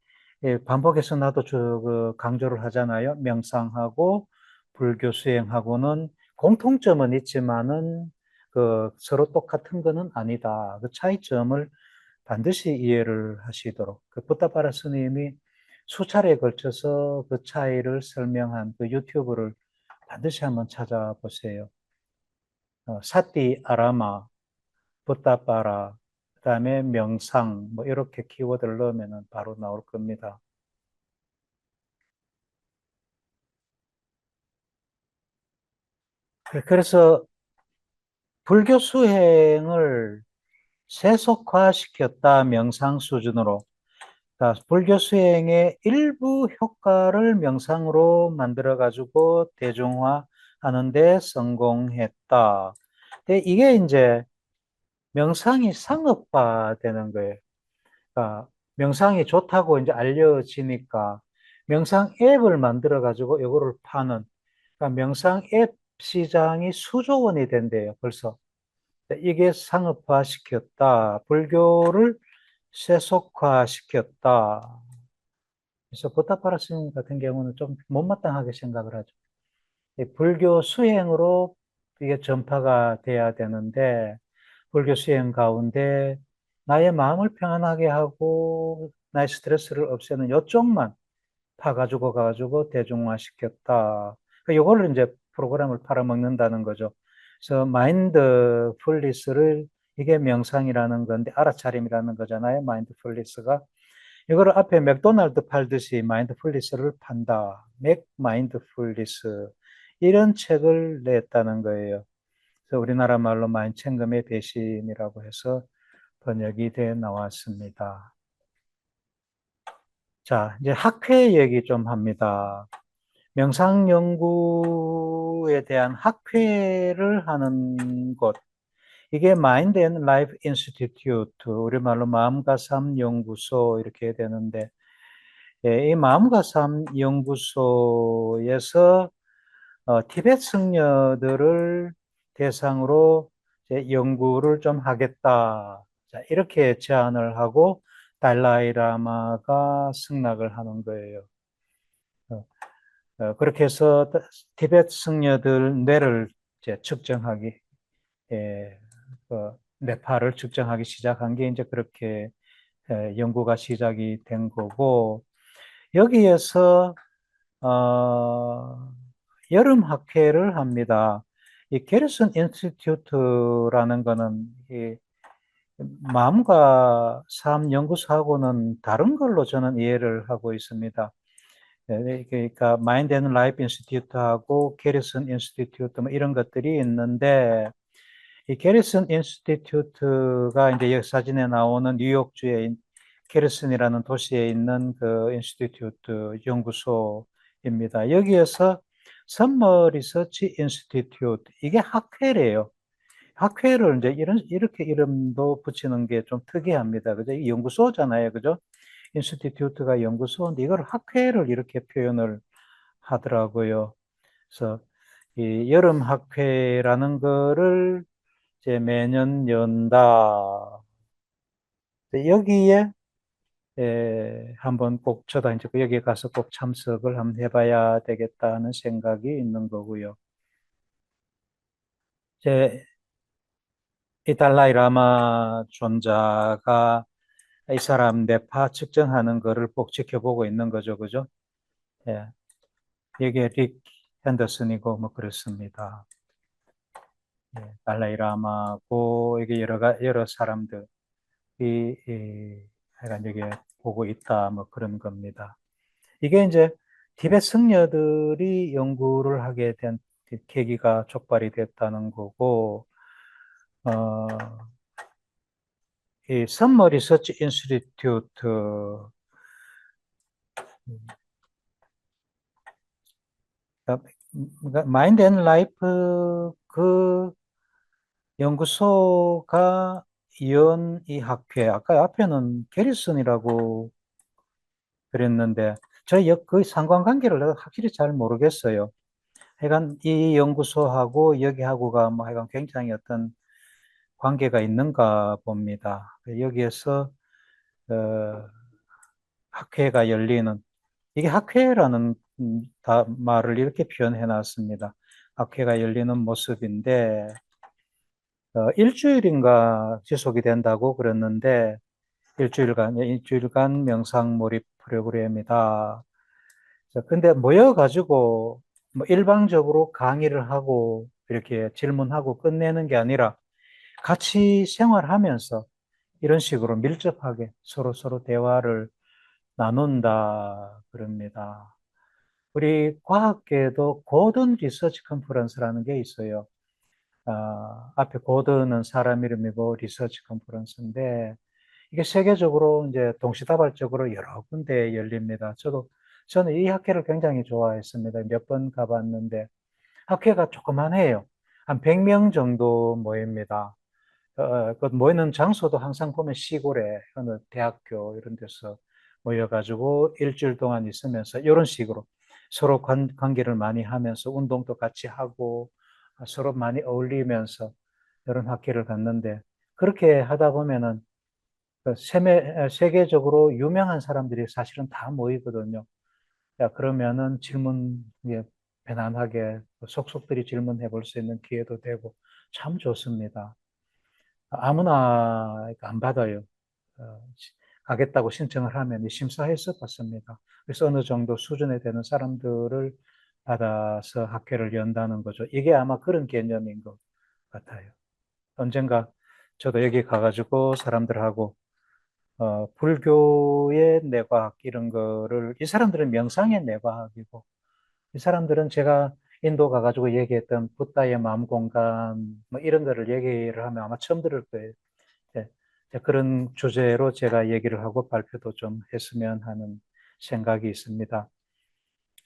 반복해서 나도 그 강조를 하잖아요. 명상하고 불교 수행하고는 공통점은 있지만은 그 서로 똑같은 거는 아니다. 그 차이점을 반드시 이해를 하시도록 그 부다파라 스님이 수차례에 걸쳐서 그 차이를 설명한 그 유튜브를 반드시 한번 찾아보세요. 사띠 아라마, 부다파라, 그다음에 명상 뭐 이렇게 키워드를 넣으면 바로 나올 겁니다. 그래서 불교 수행을 세속화시켰다 명상 수준으로. 그러니까 불교 수행의 일부 효과를 명상으로 만들어 가지고 대중화하는 데 성공했다. 근데 이게 이제 명상이 상업화되는 거예요. 그러니까 명상이 좋다고 이제 알려지니까 명상 앱을 만들어 가지고 이거를 파는, 그러니까 명상 앱 시장이 수조 원이 된대요, 벌써. 이게 상업화시켰다. 불교를 세속화시켰다. 그래서 보타파라 스님 같은 경우는 좀 못마땅하게 생각을 하죠. 불교 수행으로 이게 전파가 돼야 되는데, 불교 수행 가운데 나의 마음을 평안하게 하고 나의 스트레스를 없애는 요쪽만 파가지고 가지고 대중화시켰다. 이거를 이제 프로그램을 팔아먹는다는 거죠. 그래서 마인드풀리스를 이게 명상이라는 건데 알아차림이라는 거잖아요. 마인드풀리스가 이거를 앞에 맥도날드 팔듯이 마인드풀리스를 판다. 맥 마인드풀리스 이런 책을 냈다는 거예요. 그래서 우리나라 말로 마인챈금의 배신이라고 해서 번역이 돼 나왔습니다. 자, 이제 학회 얘기 좀 합니다. 명상 연구에 대한 학회를 하는 곳. 이게 마인드 앤 라이프 인스티튜트, 우리말로 마음과 삶 연구소 이렇게 되는데, 이 마음과 삶 연구소에서 티베트 승려들을 대상으로 이제 연구를 좀 하겠다. 자, 이렇게 제안을 하고 달라이 라마가 승낙을 하는 거예요. 어, 그렇게 해서 티베트 승려들 뇌를 이제 측정하기, 예, 뇌파를 측정하기 시작한 게 이제 그렇게 연구가 시작이 된 거고, 여기에서 여름 학회를 합니다. 이 게리슨 인스티튜트라는 거는 이 마음과 삶 연구소하고는 다른 걸로 저는 이해를 하고 있습니다. 그러니까 마인드 앤 라이프 인스티튜트하고 게리슨 인스티튜트 뭐 이런 것들이 있는데, 이 게리슨 인스티튜트가 이제 여기 사진에 나오는 뉴욕주의 게리슨이라는 도시에 있는 그 인스티튜트 연구소입니다. 여기에서 선머 리서치 인스티튜트, 이게 학회래요. 학회를 이제 이렇게 이름도 붙이는 게 좀 특이합니다. 그죠? 이 연구소잖아요. 그죠? 인스티튜트가 연구소인데 이걸 학회를 이렇게 표현을 하더라고요. 그래서 이 여름 학회라는 거를 이제 매년 연다. 여기에 한번 꼭 저도 이제 여기 가서 꼭 참석을 한번 해봐야 되겠다는 생각이 있는 거고요. 이제 이 달라이 라마 존자가 이 사람 뇌파 측정하는 거를 꼭 지켜보고 있는 거죠, 그죠? 예, 이게 릭 핸더슨이고 뭐 그렇습니다. 예, 달라이 라마고 이게 여러 사람들이 하여간 여기 보고 있다 뭐 그런 겁니다. 이게 이제 티베트 승려들이 연구를 하게 된 계기가 촉발이 됐다는 거고, 어, 이 선머 리서치 인스티튜트, 마인드 앤 라이프 그 연구소가 연 이 학회, 아까 앞에는 게리슨이라고 그랬는데, 그 상관관계를 내가 확실히 잘 모르겠어요. 하여간 이 연구소하고 여기하고가 뭐 하여간 굉장히 어떤 관계가 있는가 봅니다. 여기에서 어, 학회가 열리는, 이게 학회라는 말을 이렇게 표현해 놨습니다. 학회가 열리는 모습인데 일주일인가 지속이 된다고 그랬는데 일주일간 명상 몰입 프로그램이다. 근데 모여가지고 뭐 일방적으로 강의를 하고 이렇게 질문하고 끝내는 게 아니라 같이 생활하면서 이런 식으로 밀접하게 서로 대화를 나눈다 그럽니다. 우리 과학계에도 고든 리서치 컨퍼런스라는 게 있어요. 앞에 고든은 사람 이름이고 리서치 컨퍼런스인데 이게 세계적으로 이제 동시다발적으로 여러 군데 열립니다. 저는 이 학회를 굉장히 좋아했습니다. 몇 번 가봤는데 학회가 조그만해요. 한 100명 정도 모입니다. 그 모이는 장소도 항상 보면 시골에 어느 대학교 이런 데서 모여가지고 일주일 동안 있으면서 이런 식으로 서로 관계를 많이 하면서 운동도 같이 하고 서로 많이 어울리면서 이런 학회를 갔는데 그렇게 하다 보면은 세계적으로 유명한 사람들이 사실은 다 모이거든요. 야, 그러면은 질문, 예, 편안하게 속속들이 질문해 볼 수 있는 기회도 되고 참 좋습니다. 아무나 안 받아요. 어, 가겠다고 신청을 하면 심사해서 받습니다. 그래서 어느 정도 수준에 되는 사람들을 받아서 학회를 연다는 거죠. 이게 아마 그런 개념인 것 같아요. 언젠가 저도 여기 가가지고 사람들하고 불교의 뇌과학 이런 거를 이 사람들은 명상의 뇌과학이고 이 사람들은 제가 인도 가가지고 얘기했던 붓다의 마음 공간 뭐 이런 거를 얘기를 하면 아마 처음 들을 거예요. 네. 그런 주제로 제가 얘기를 하고 발표도 좀 했으면 하는 생각이 있습니다.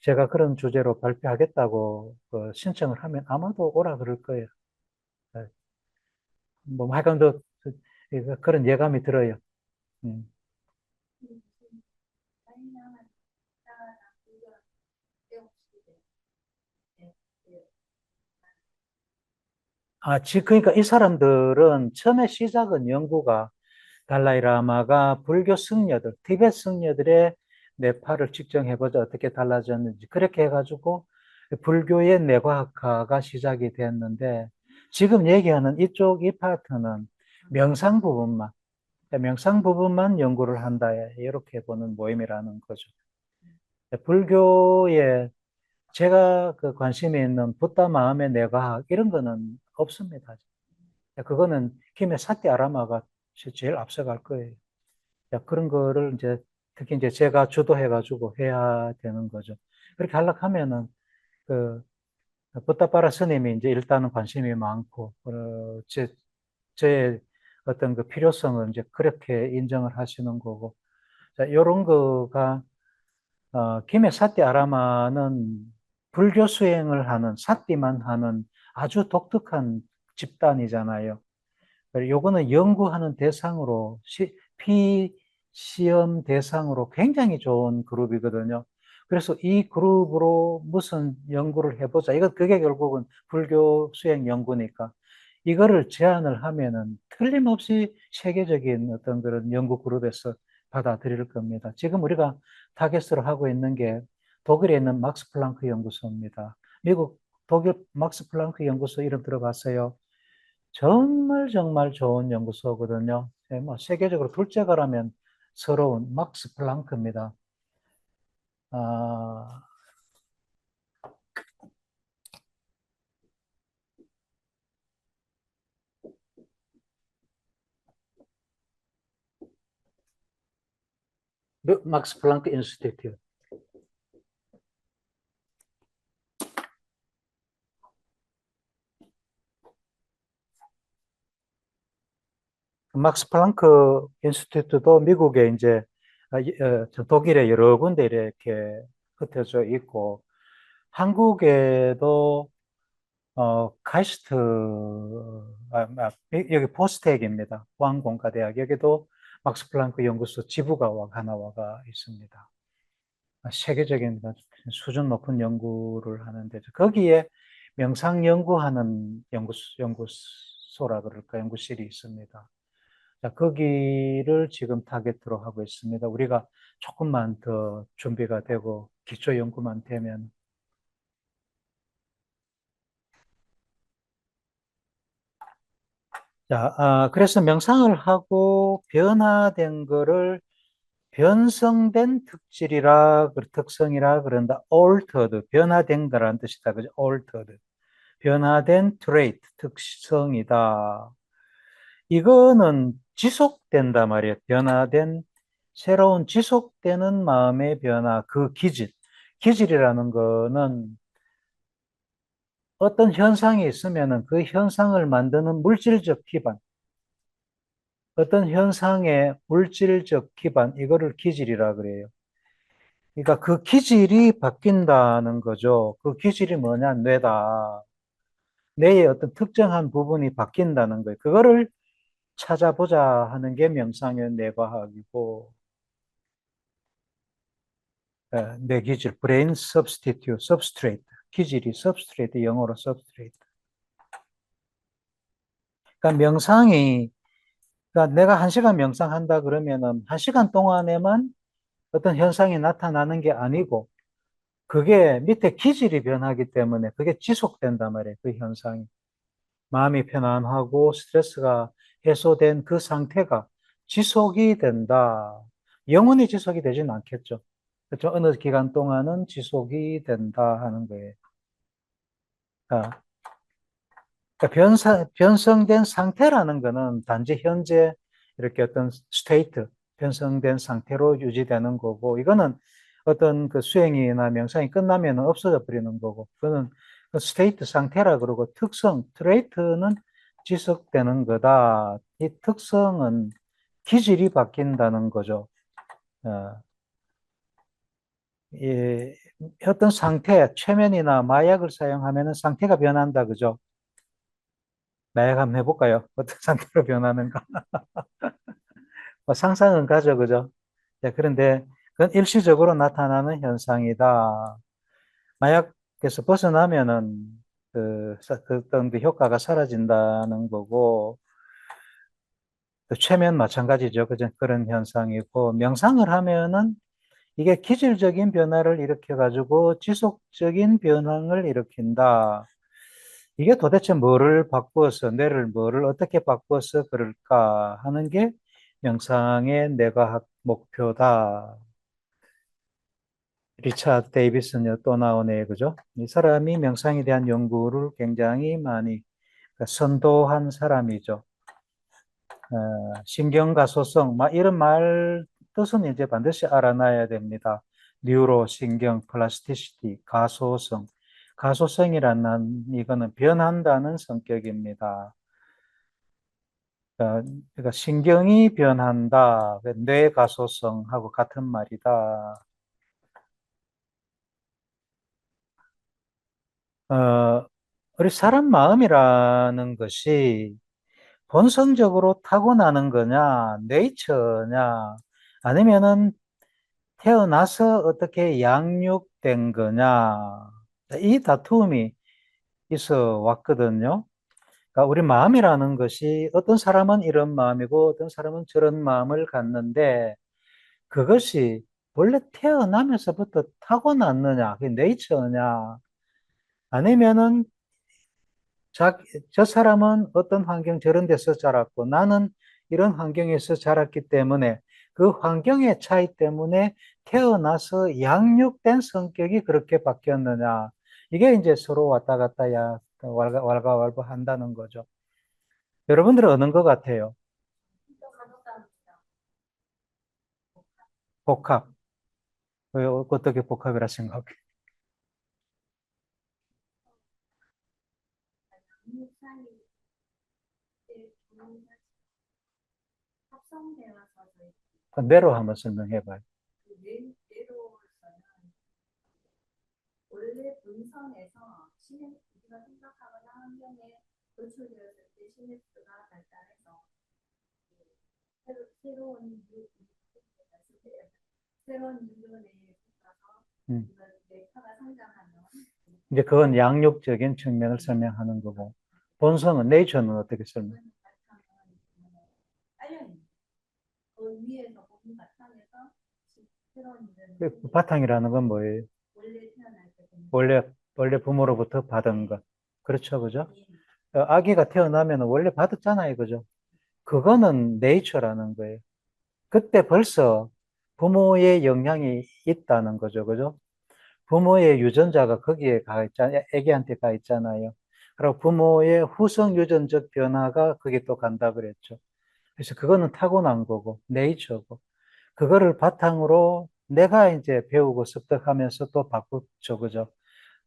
제가 그런 주제로 발표하겠다고 신청을 하면 아마도 오라 그럴 거예요. 네. 뭐 하여간 그런 예감이 들어요. 음. 그러니까 이 사람들은 처음에 시작은 연구가 달라이 라마가 불교 승려들, 티베트 승려들의 내 팔을 측정해보자. 어떻게 달라졌는지. 그렇게 해가지고 불교의 뇌과학화가 시작이 됐는데 지금 얘기하는 이쪽 이 파트는 명상 부분만, 명상 부분만 연구를 한다. 이렇게 보는 모임이라는 거죠. 불교에 제가 그 관심이 있는 붓다 마음의 뇌과학 이런 거는 없습니다. 그거는 김에 사띠 아라마가 제일 앞서갈 거예요. 그런 거를 이제 특히 이제 제가 주도해가지고 해야 되는 거죠. 그렇게 하려고 하면은 그 붓다파라 스님이 이제 일단은 관심이 많고 저의 어떤 그 필요성을 이제 그렇게 인정을 하시는 거고, 자, 이런 거가 김해 사띠 아라마는 불교 수행을 하는 사띠만 하는 아주 독특한 집단이잖아요. 요거는 연구하는 대상으로 피시험 대상으로 굉장히 좋은 그룹이거든요. 그래서 이 그룹으로 무슨 연구를 해보자. 그게 결국은 불교 수행 연구니까. 이거를 제안을 하면은 틀림없이 세계적인 어떤 그런 연구 그룹에서 받아들일 겁니다. 지금 우리가 타겟으로 하고 있는 게 독일에 있는 막스 플랑크 연구소입니다. 미국 독일 막스 플랑크 연구소 이름 들어봤어요? 정말 정말 좋은 연구소거든요. 뭐 세계적으로 둘째가라면 서러운 막스 플랑크입니다. 아, 막스 플랑크 인스티튜트. 막스 플랑크 인스티튜트도 미국에 이제 독일에 여러 군데 이렇게 흩어져 있고 한국에도 카이스트 여기 포스텍입니다. 포항공과대학 여기도 막스 플랑크 연구소 지부가 하나가 있습니다. 세계적인 수준 높은 연구를 하는데 거기에 명상 연구하는 연구소라 그럴까 연구실이 있습니다. 자, 거기를 지금 타겟으로 하고 있습니다. 우리가 조금만 더 준비가 되고 기초 연구만 되면. 자, 그래서 명상을 하고 변화된 거를 변성된 특성이라 그런다. altered, 변화된 거라는 뜻이다. 그죠? altered. 변화된 trait, 특성이다. 이거는 지속된단 말이에요. 변화된, 새로운 지속되는 마음의 변화, 그 기질. 기질이라는 거는 어떤 현상이 있으면은 그 현상을 만드는 물질적 기반, 어떤 현상의 물질적 기반, 이거를 기질이라 그래요. 그러니까 그 기질이 바뀐다는 거죠. 그 기질이 뭐냐? 뇌다. 뇌의 어떤 특정한 부분이 바뀐다는 거예요. 그거를 찾아보자 하는 게 명상의 뇌과학이고, 뇌 기질, brain substitute, substrate, 기질이 substrate, 영어로 substrate. 그러니까 그러니까 내가 1시간 명상한다 그러면은 1시간 동안에만 어떤 현상이 나타나는 게 아니고, 그게 밑에 기질이 변하기 때문에 그게 지속된단 말이에요, 그 현상이. 마음이 편안하고 스트레스가 해소된 그 상태가 지속이 된다. 영원히 지속이 되진 않겠죠. 그렇죠? 어느 기간 동안은 지속이 된다 하는 거예요. 아, 그러니까 변성된 상태라는 거는 단지 현재 이렇게 어떤 스테이트, 변성된 상태로 유지되는 거고, 이거는 어떤 그 수행이나 명상이 끝나면 없어져 버리는 거고, 그거는 그 스테이트 상태라 그러고, 트레이트는 지속되는 거다. 이 특성은 기질이 바뀐다는 거죠. 어, 이 어떤 상태, 최면이나 마약을 사용하면 상태가 변한다, 그죠? 마약 한번 해볼까요? 어떤 상태로 변하는가? 뭐 상상은 가죠, 그죠? 네, 그런데 그건 일시적으로 나타나는 현상이다. 마약에서 벗어나면은 그 어떤 그 효과가 사라진다는 거고, 또 최면 마찬가지죠. 그런 현상이고, 명상을 하면은 이게 기질적인 변화를 일으켜가지고 지속적인 변화를 일으킨다. 이게 도대체 뭐를 바꾸어서, 뇌를 뭐를 어떻게 바꾸어서 그럴까 하는 게 명상의 뇌과학 목표다. 리차드 데이비슨이 또 나오네, 그죠? 이 사람이 명상에 대한 연구를 굉장히 많이 선도한 사람이죠. 신경가소성, 막 이런 말 뜻은 이제 반드시 알아놔야 됩니다. 뉴로, 신경, 플라스티시티, 가소성. 가소성이라는 이거는 변한다는 성격입니다. 그러니까 신경이 변한다. 뇌 가소성하고 같은 말이다. 어, 우리 사람 마음이라는 것이 본성적으로 타고나는 거냐, 네이처냐, 아니면은 태어나서 어떻게 양육된 거냐, 이 다툼이 있어 왔거든요. 그러니까 우리 마음이라는 것이 어떤 사람은 이런 마음이고 어떤 사람은 저런 마음을 갖는데 그것이 원래 태어나면서부터 타고났느냐, 그게 네이처냐, 아니면은 자, 저 사람은 어떤 환경 저런 데서 자랐고 나는 이런 환경에서 자랐기 때문에 그 환경의 차이 때문에 태어나서 양육된 성격이 그렇게 바뀌었느냐. 이게 이제 서로 왔다 갔다 왈가왈부 한다는 거죠. 여러분들은 어느 것 같아요? 복합. 어떻게 복합이라 생각해요? 뇌로 한번 설명해 봐요. 음. 이제 그건 양육적인 측면을 설명하는 거고, 본성은, 네이처는 어떻게 설명? 그 바탕이라는 건 뭐예요? 원래, 원래 부모로부터 받은 것. 그렇죠, 그죠? 아기가 태어나면 원래 받았잖아요, 그죠? 그거는 네이처라는 거예요. 그때 벌써 부모의 영향이 있다는 거죠, 그죠? 부모의 유전자가 거기에 가 있잖아요. 아기한테 가 있잖아요. 그리고 부모의 후성 유전적 변화가 거기에 또 간다 그랬죠. 그래서 그거는 타고난 거고, 네이처고. 그거를 바탕으로 내가 이제 배우고 습득하면서 또 바꾸죠, 그죠?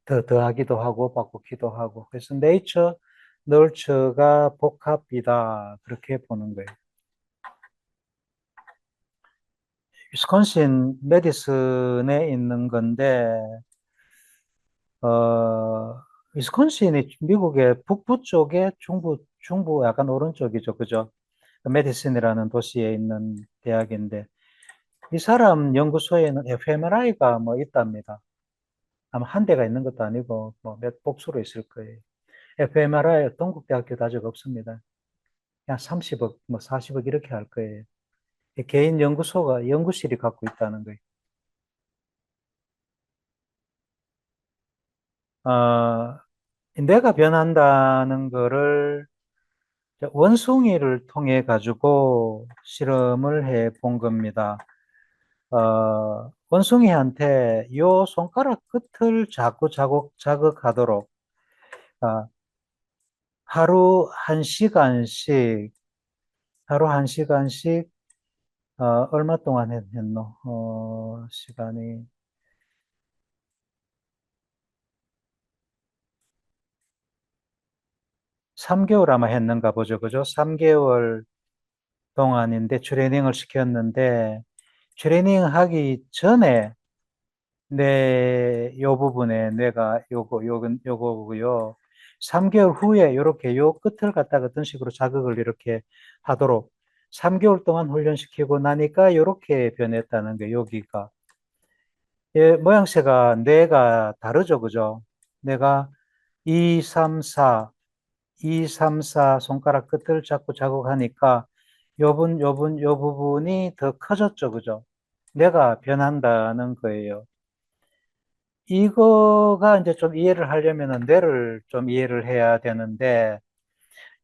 더하기도 하고 바꾸기도 하고. 그래서 네이처, 널처가 복합이다. 그렇게 보는 거예요. 위스콘신 메디슨에 있는 건데, 위스콘신이 미국의 북부 쪽에 중부 약간 오른쪽이죠. 그죠? 메디슨이라는 도시에 있는 대학인데, 이 사람 연구소에는 fMRI가 뭐 있답니다. 아마 한 대가 있는 것도 아니고, 뭐 몇 복수로 있을 거예요. fMRI 동국대학교 다적 없습니다. 그냥 30억, 뭐 40억 이렇게 할 거예요. 개인 연구소가, 연구실이 갖고 있다는 거예요. 어, 뇌가 변한다는 거를 원숭이를 통해 가지고 실험을 해 본 겁니다. 원숭이한테 요 손가락 끝을 자꾸 자극하도록 아, 하루 한 시간씩 하루 한 시간씩 얼마 동안 했노? 시간이 3개월 아마 했는가 보죠. 그죠? 3개월 동안인데 트레이닝을 시켰는데 트레이닝 하기 전에 요 부분에 뇌가 요거고요. 3개월 후에 이렇게 요 끝을 갖다가 어떤 식으로 자극을 이렇게 하도록 3개월 동안 훈련시키고 나니까 이렇게 변했다는 게 여기가. 예, 모양새가 뇌가 다르죠, 그죠? 뇌가 2, 3, 4, 2, 3, 4 손가락 끝을 자꾸 자극하니까 요 부분이 더 커졌죠, 그죠? 내가 변한다는 거예요. 이거가 이제 좀 이해를 하려면은 뇌를 좀 이해를 해야 되는데,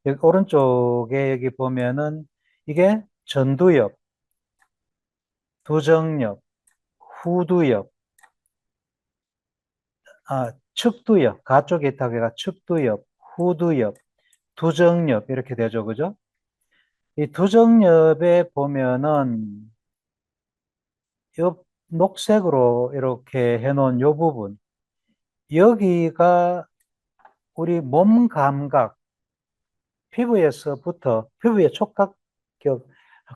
여기 오른쪽에 여기 보면은 이게 전두엽, 두정엽, 후두엽, 측두엽, 가쪽에 있다고 해가 측두엽, 후두엽, 두정엽 이렇게 되죠. 그죠? 이 두정엽에 보면은 요 녹색으로 이렇게 해놓은 요 부분, 여기가 우리 몸 감각, 피부의 촉각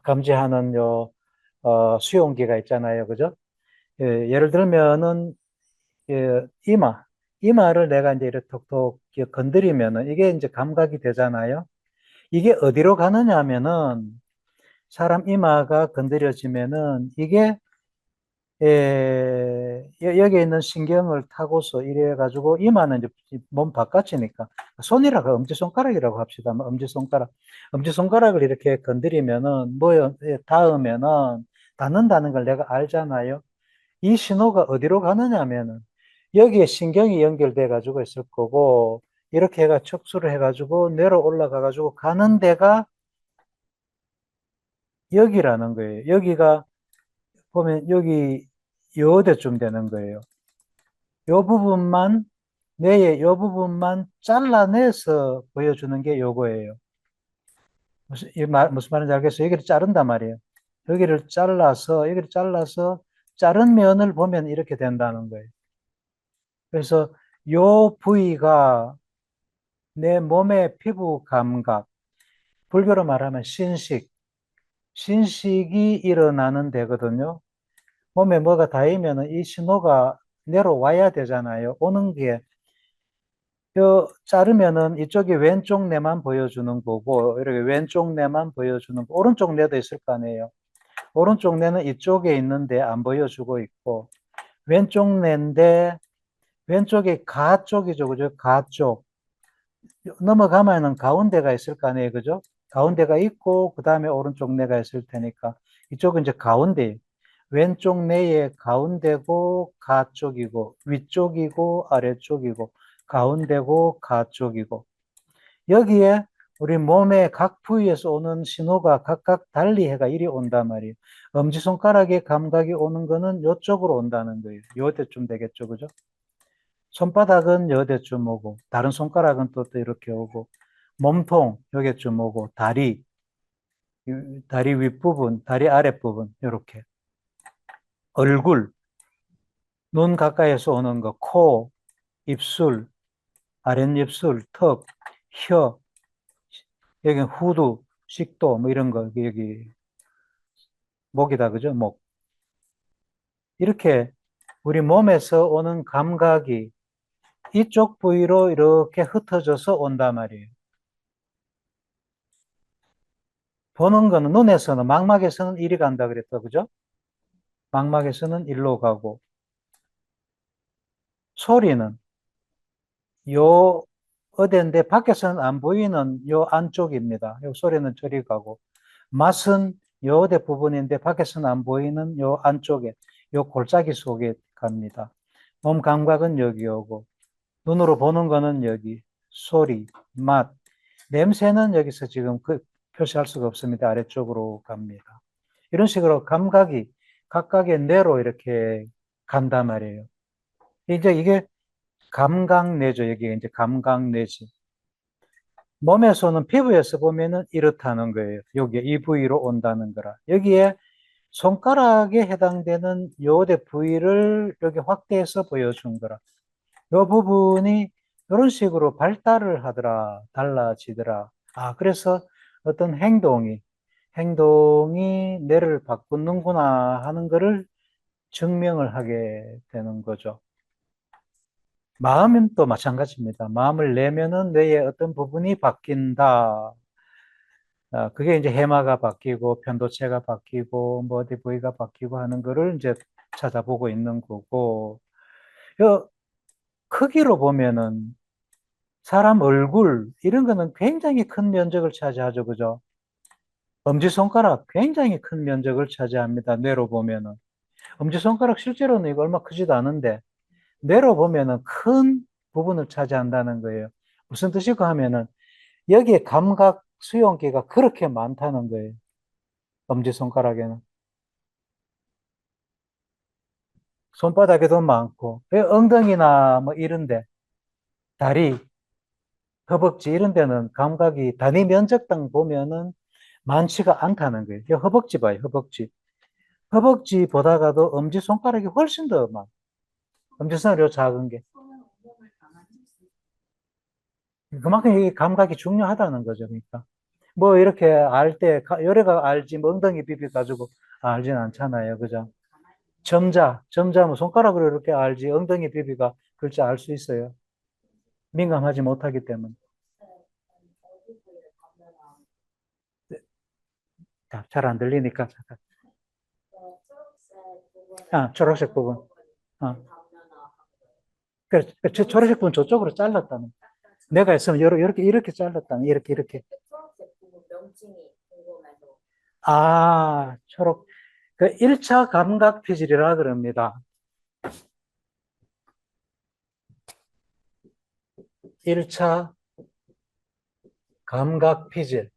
감지하는 수용기가 있잖아요. 그죠? 예, 예를 들면은, 예, 이마를 내가 이제 이렇게 톡톡 건드리면은 이게 이제 감각이 되잖아요. 이게 어디로 가느냐 하면은 사람 이마가 건드려지면은 이게 여기에 있는 신경을 타고서 이래 가지고 이마는 이제 몸 바깥이니까 손이라고 엄지손가락이라고 합시다. 엄지손가락을 이렇게 건드리면은 뭐요? 닿으면은 닿는다는 걸 내가 알잖아요. 이 신호가 어디로 가느냐 하면은 여기에 신경이 연결돼 가지고 있을 거고 이렇게 해가 척수를 해 가지고 내려 올라가 가지고 가는 데가 여기라는 거예요. 여기가 보면 여기 요대쯤 되는 거예요. 요 부분만, 뇌의 요 부분만 잘라내서 보여주는 게 요거예요. 무슨 말인지 알겠어요? 여기를 자른단 말이에요. 여기를 잘라서 자른 면을 보면 이렇게 된다는 거예요. 그래서 요 부위가 내 몸의 피부 감각, 불교로 말하면 신식이 일어나는 데거든요. 몸에 뭐가 닿으면 이 신호가 내려와야 되잖아요. 오는 게 자르면은 이쪽이 왼쪽 뇌만 보여주는 거고, 이렇게 왼쪽 뇌만 보여주는 거, 오른쪽 뇌도 있을 거 아니에요. 오른쪽 뇌는 이쪽에 있는데 안 보여주고 있고, 왼쪽 뇌인데, 왼쪽이 가 쪽이죠. 그죠? 가 쪽. 넘어가면은 가운데가 있을 거 아니에요. 그죠? 가운데가 있고, 그 다음에 오른쪽 뇌가 있을 테니까, 이쪽은 이제 가운데, 왼쪽 뇌의 가운데고, 가 쪽이고, 위쪽이고, 아래쪽이고, 가운데고, 가 쪽이고, 여기에 우리 몸의 각 부위에서 오는 신호가 각각 달리 해가 이리 온단 말이에요. 엄지손가락의 감각이 오는 거는 이쪽으로 온다는 거예요. 요때쯤 되겠죠. 그죠? 손바닥은 요때쯤 오고, 다른 손가락은 또 이렇게 오고, 몸통, 요게쯤 오고, 다리 윗부분, 다리 아랫부분, 이렇게. 얼굴, 눈 가까이에서 오는 거, 코, 입술, 아랫입술, 턱, 혀, 여기 후두, 식도, 뭐 이런 거, 여기 목이다, 그죠? 목. 이렇게 우리 몸에서 오는 감각이 이쪽 부위로 이렇게 흩어져서 온단 말이에요. 보는 거는 눈에서는, 망막에서는 이리 간다 그랬다, 그죠? 망막에서는 일로 가고, 소리는 요 어딘데 밖에서는 안 보이는 요 안쪽입니다. 요 소리는 저리 가고, 맛은 요 어디 부분인데 밖에서는 안 보이는 요 안쪽에, 요 골짜기 속에 갑니다. 몸 감각은 여기 오고, 눈으로 보는 거는 여기, 소리, 맛, 냄새는 여기서 지금 표시할 수가 없습니다. 아래쪽으로 갑니다. 이런 식으로 감각이 각각의 뇌로 이렇게 간단 말이에요. 이제 이게 감각뇌죠. 여기 이제 감각뇌지. 몸에서는 피부에서 보면은 이렇다는 거예요. 여기 이 부위로 온다는 거라. 여기에 손가락에 해당되는 요대 부위를 여기 확대해서 보여준 거라. 요 부분이 이런 식으로 발달을 하더라, 달라지더라. 그래서 어떤 행동이 뇌를 바꾸는구나 하는 것을 증명을 하게 되는 거죠. 마음은 또 마찬가지입니다. 마음을 내면은 뇌의 어떤 부분이 바뀐다. 그게 이제 해마가 바뀌고 편도체가 바뀌고 뭐 어디 부위가 바뀌고 하는 거를 이제 찾아보고 있는 거고. 요 크기로 보면은 사람 얼굴 이런 거는 굉장히 큰 면적을 차지하죠. 그죠? 엄지손가락 굉장히 큰 면적을 차지합니다. 뇌로 보면은. 엄지손가락 실제로는 이거 얼마 크지도 않은데 뇌로 보면은 큰 부분을 차지한다는 거예요. 무슨 뜻이고 하면은 여기에 감각 수용기가 그렇게 많다는 거예요. 엄지손가락에는. 손바닥에도 많고, 엉덩이나 뭐 이런데, 다리, 허벅지 이런 데는 감각이 단위 면적당 보면은 많지가 않다는 거예요. 허벅지 봐요, 허벅지. 허벅지 보다가도 엄지손가락이 훨씬 더 많아. 엄지손가락이 작은 게. 그만큼 이 감각이 중요하다는 거죠, 그러니까. 뭐 이렇게 알 때, 요래가 알지, 뭐 엉덩이 비비 가지고 알진 않잖아요, 그죠? 점자, 뭐 손가락으로 이렇게 알지, 엉덩이 비비가 글자 알 수 있어요. 민감하지 못하기 때문에. 잘 안 들리니까. 아, 초록색 부분. 아, 그래, 초록색 부분 저쪽으로 잘랐다는. 내가 했으면 이렇게 잘랐다는. 이렇게. 아, 그 1차 감각 피질이라 그럽니다. 1차 감각 피질.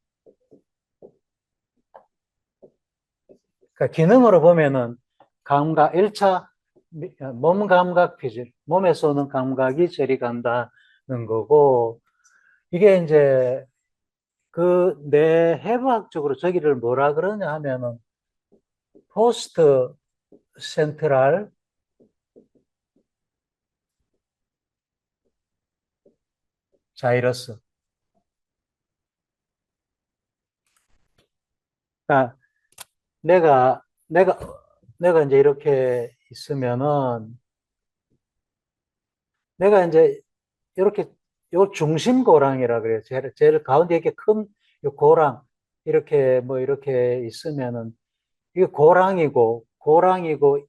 그러니까 기능으로 보면은 감각, 1차 몸 감각 피질. 몸에서 오는 감각이 저리 간다는 거고, 이게 이제 그 뇌해부학적으로 저기를 뭐라 그러냐 하면은 포스트 센트럴 자이러스. 그러니까 내가 내가 내가 이제 이렇게 있으면은 내가 이제 이렇게 요 중심 고랑이라 그래요. 제일 가운데 이렇게 큰 요 고랑 이렇게 뭐 이렇게 있으면은 이게 고랑이고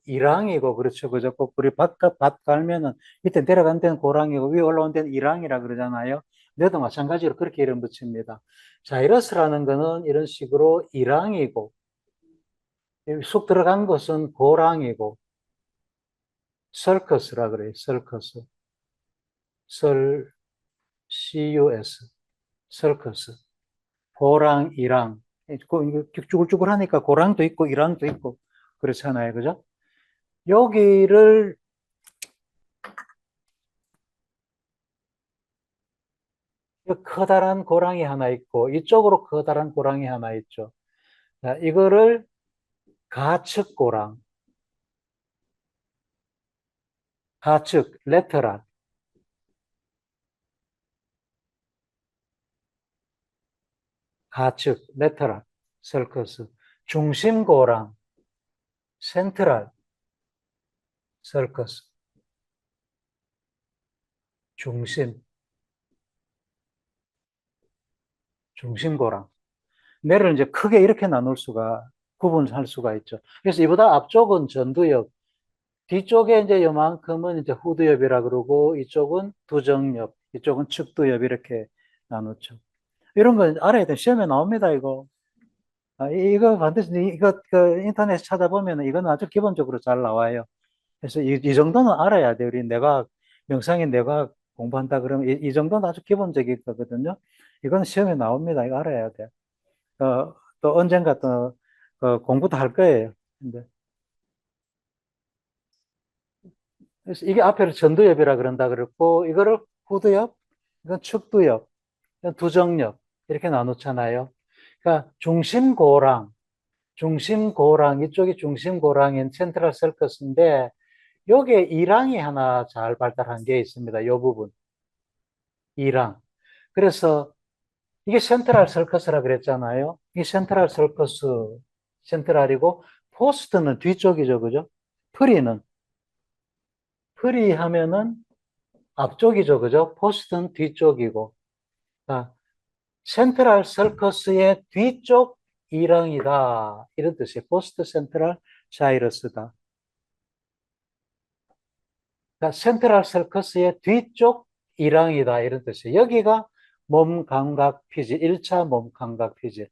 이랑이고 그렇죠. 그죠? 꼭 우리 밭 갈면은 밑에 내려간 데는 고랑이고 위에 올라온 데는 이랑이라 그러잖아요. 뇌도 마찬가지로 그렇게 이름 붙입니다. 자이러스라는 거는 이런 식으로 이랑이고 쑥 들어간 것은 고랑이고 설커스라 그래요. 설커스. CUS. 설커스. 고랑, 이랑. 이거 쭈글쭈글 하니까 고랑도 있고 이랑도 있고 그렇잖아요. 그죠? 여기를 커다란 고랑이 하나 있고 이쪽으로 커다란 고랑이 하나 있죠. 자, 이거를 가측고랑, 가측, 레터럴, 가측, 레터럴, 설커스, 중심고랑, 센트럴, 설커스, 중심, 중심고랑. 뇌를 이제 크게 이렇게 구분할 수가 있죠. 그래서 이보다 앞쪽은 전두엽, 뒤쪽에 이제 요만큼은 이제 후두엽이라 그러고, 이쪽은 두정엽, 이쪽은 측두엽 이렇게 나누죠. 이런 거 알아야 돼. 시험에 나옵니다, 이거. 이거 반드시, 이거 그 인터넷 찾아보면 이거는 아주 기본적으로 잘 나와요. 그래서 이 정도는 알아야 돼. 우리 명상인 뇌과학 공부한다 그러면 이 정도는 아주 기본적인 거거든요. 이건 시험에 나옵니다. 이거 알아야 돼. 또 언젠가 또 공부도 할 거예요. 근데 그래서 이게 앞에를 전두엽이라 그런다 그랬고 이거를 후두엽, 이건 측두엽, 이건 두정엽 이렇게 나누잖아요. 그러니까 중심고랑 이쪽이 중심고랑인 센트럴 셀커스인데 여기에 이랑이 하나 잘 발달한 게 있습니다. 이 부분 이랑. 그래서 이게 센트럴 셀커스라 그랬잖아요. 이 센트럴 셀커스 센트럴이고 포스트는 뒤쪽이죠, 그죠? 프리는 프리 하면은 앞쪽이죠, 그죠? 포스트는 뒤쪽이고. 자, 센트럴 서커스의 뒤쪽 이랑이다. 이런 뜻이에요. 포스트 센트럴 자이러스다. 그러니까 센트럴 서커스의 뒤쪽 이랑이다. 이런 뜻이에요. 여기가 몸 감각 피질, 1차 몸 감각 피질.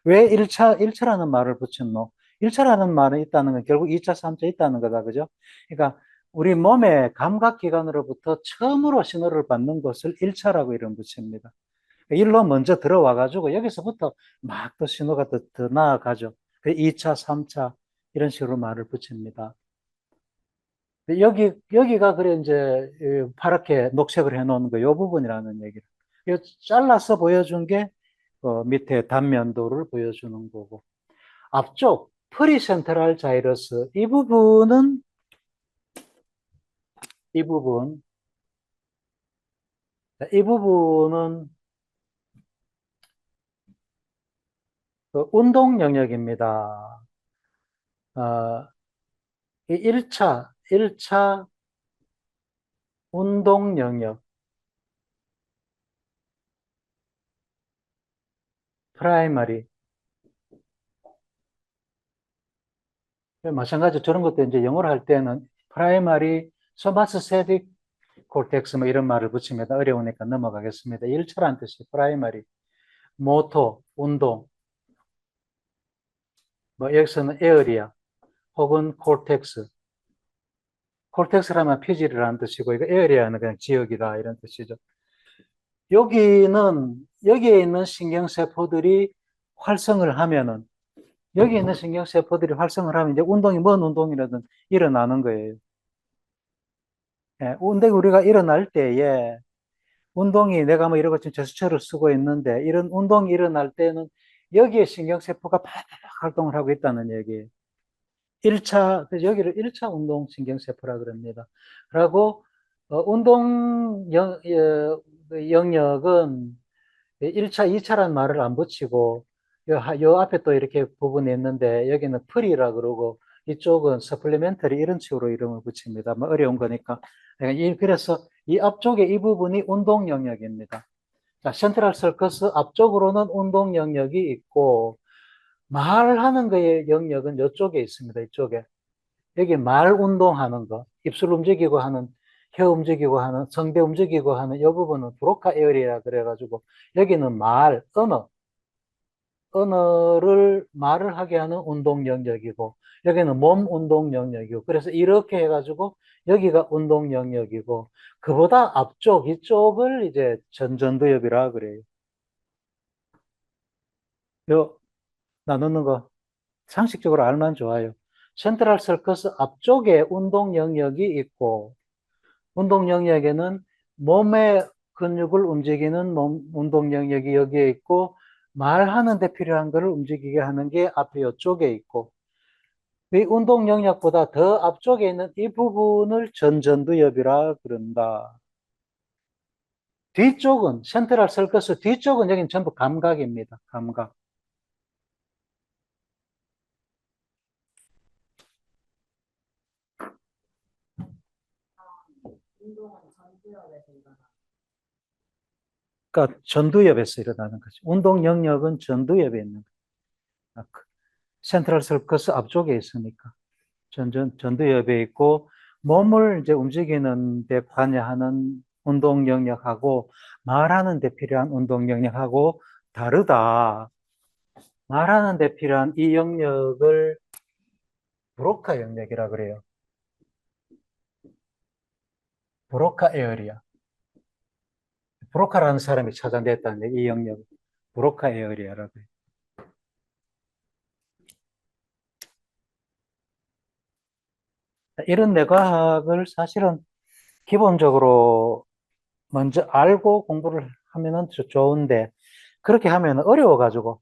왜 1차라는 말을 붙였노? 1차라는 말은 있다는 건 결국 2차, 3차 있다는 거다. 그죠? 그러니까 우리 몸의 감각기관으로부터 처음으로 신호를 받는 것을 1차라고 이름 붙입니다. 일로 먼저 들어와 가지고 여기서부터 막 또 신호가 더 나아가죠. 2차, 3차 이런 식으로 말을 붙입니다. 여기가 그래 이제 파랗게 녹색을 해놓은 거, 이 부분이라는 얘기를. 잘라서 보여준 게 밑에 단면도를 보여주는 거고. 앞쪽 프리센트럴 자이러스 이 부분은 이 부분 이 부분은 그 운동 영역입니다. 어, 이 1차 운동 영역 프라이머리 마찬가지로 저런 것도 이제 영어를 할 때는 프라이머리 소마스세틱 콜텍스 뭐 이런 말을 붙이면 어려우니까 넘어가겠습니다. 1차라는 뜻이 프라이머리 모토 운동 뭐 여기서는 에어리아 혹은 콜텍스 콜텍스라면 피지라는 뜻이고 이거 에어리아는 그냥 지역이다 이런 뜻이죠. 여기에 있는 신경세포들이 활성을 하면은 여기 있는 신경세포들이 활성을 하면 이제 운동이 뭔 운동이라든 일어나는 거예요. 예, 운동이 우리가 일어날 때에 운동이 내가 뭐 이러고 지금 제스처를 쓰고 있는데 이런 운동이 일어날 때는 여기에 신경세포가 팍 활동을 하고 있다는 얘기예요. 1차, 여기를 1차 운동 신경세포라 그럽니다. 그리고 운동 영역은 1차, 2차란 말을 안 붙이고 요 앞에 또 이렇게 부분이 있는데 여기는 프리라 그러고 이쪽은 서플리멘터리 이런 식으로 이름을 붙입니다. 뭐 어려운 거니까. 그래서 이 앞쪽에 이 부분이 운동 영역입니다. 자, 센트럴 서커스 앞쪽으로는 운동 영역이 있고 말하는 거의 영역은 이쪽에 있습니다. 이쪽에. 여기 말 운동하는 거, 입술 움직이고 하는, 혀 움직이고 하는, 성대 움직이고 하는 이 부분은 브로카 에어리아 그래가지고 여기는 언어를 말을 하게 하는 운동 영역이고 여기는 몸 운동 영역이고 그래서 이렇게 해가지고 여기가 운동 영역이고 그보다 앞쪽 이쪽을 이제 전전두엽이라 그래요. 요 나누는 거 상식적으로 알면 좋아요. 센트럴 서커스 앞쪽에 운동 영역이 있고 운동 영역에는 몸의 근육을 움직이는 운동 영역이 여기에 있고 말하는 데 필요한 것을 움직이게 하는 게 앞에 이쪽에 있고 이 운동 영역보다 더 앞쪽에 있는 이 부분을 전전두엽이라 그런다. 뒤쪽은 센트럴 서커스 뒤쪽은 여기는 전부 감각입니다. 감각. 그러니까 전두엽에서 일어나는 거죠. 운동 영역은 전두엽에 있는 거예요. 센트럴 서커스 앞쪽에 있으니까 전두엽에 있고 몸을 이제 움직이는 데 관여하는 운동 영역하고 말하는 데 필요한 운동 영역하고 다르다. 말하는 데 필요한 이 영역을 브로카 영역이라 그래요. 브로카 에어리아. 브로카라는 사람이 찾아냈다는 이 영역. 브로카 에어리아라고 해요. 이런 뇌과학을 사실은 기본적으로 먼저 알고 공부를 하면은 좋은데 그렇게 하면 어려워가지고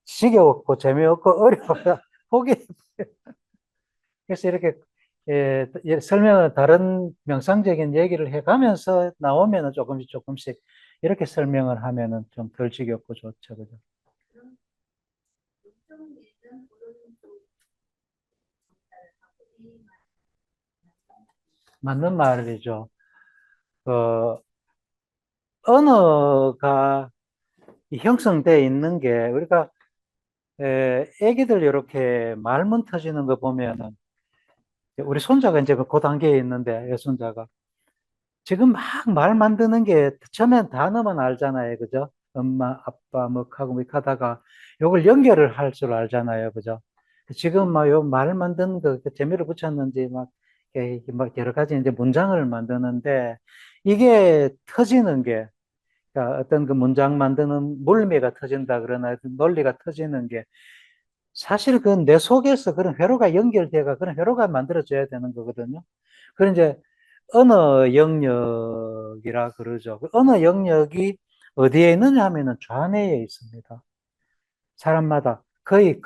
지겨웠고 재미없고 어려워 포기. 그래서 이렇게 설명을 다른 명상적인 얘기를 해가면서 나오면은 조금씩 이렇게 설명을 하면은 좀 덜 지겹고 좋죠, 그죠? 맞는 말이죠. 그 언어가 형성되어 있는 게 우리가 애기들 이렇게 말문 터지는 거 보면은 우리 손자가 이제 그 단계에 있는데 여손자가 지금 막 말 만드는 게 처음엔 단어만 알잖아요. 그죠? 엄마, 아빠, 뭐 하고 뭐 하다가 요걸 연결을 할 줄 알잖아요. 그죠? 지금 막 요 말 만드는 그 재미를 붙였는지 막 여러 가지 이제 문장을 만드는데 이게 터지는 게 그러니까 어떤 그 문장 만드는 물매가 터진다 그러나 그 논리가 터지는 게 사실 그 내 속에서 그런 회로가 연결돼가 그런 회로가 만들어져야 되는 거거든요. 그런 이제 언어 영역이라 그러죠. 그 언어 영역이 어디에 있느냐 하면은 좌뇌에 있습니다. 사람마다 거의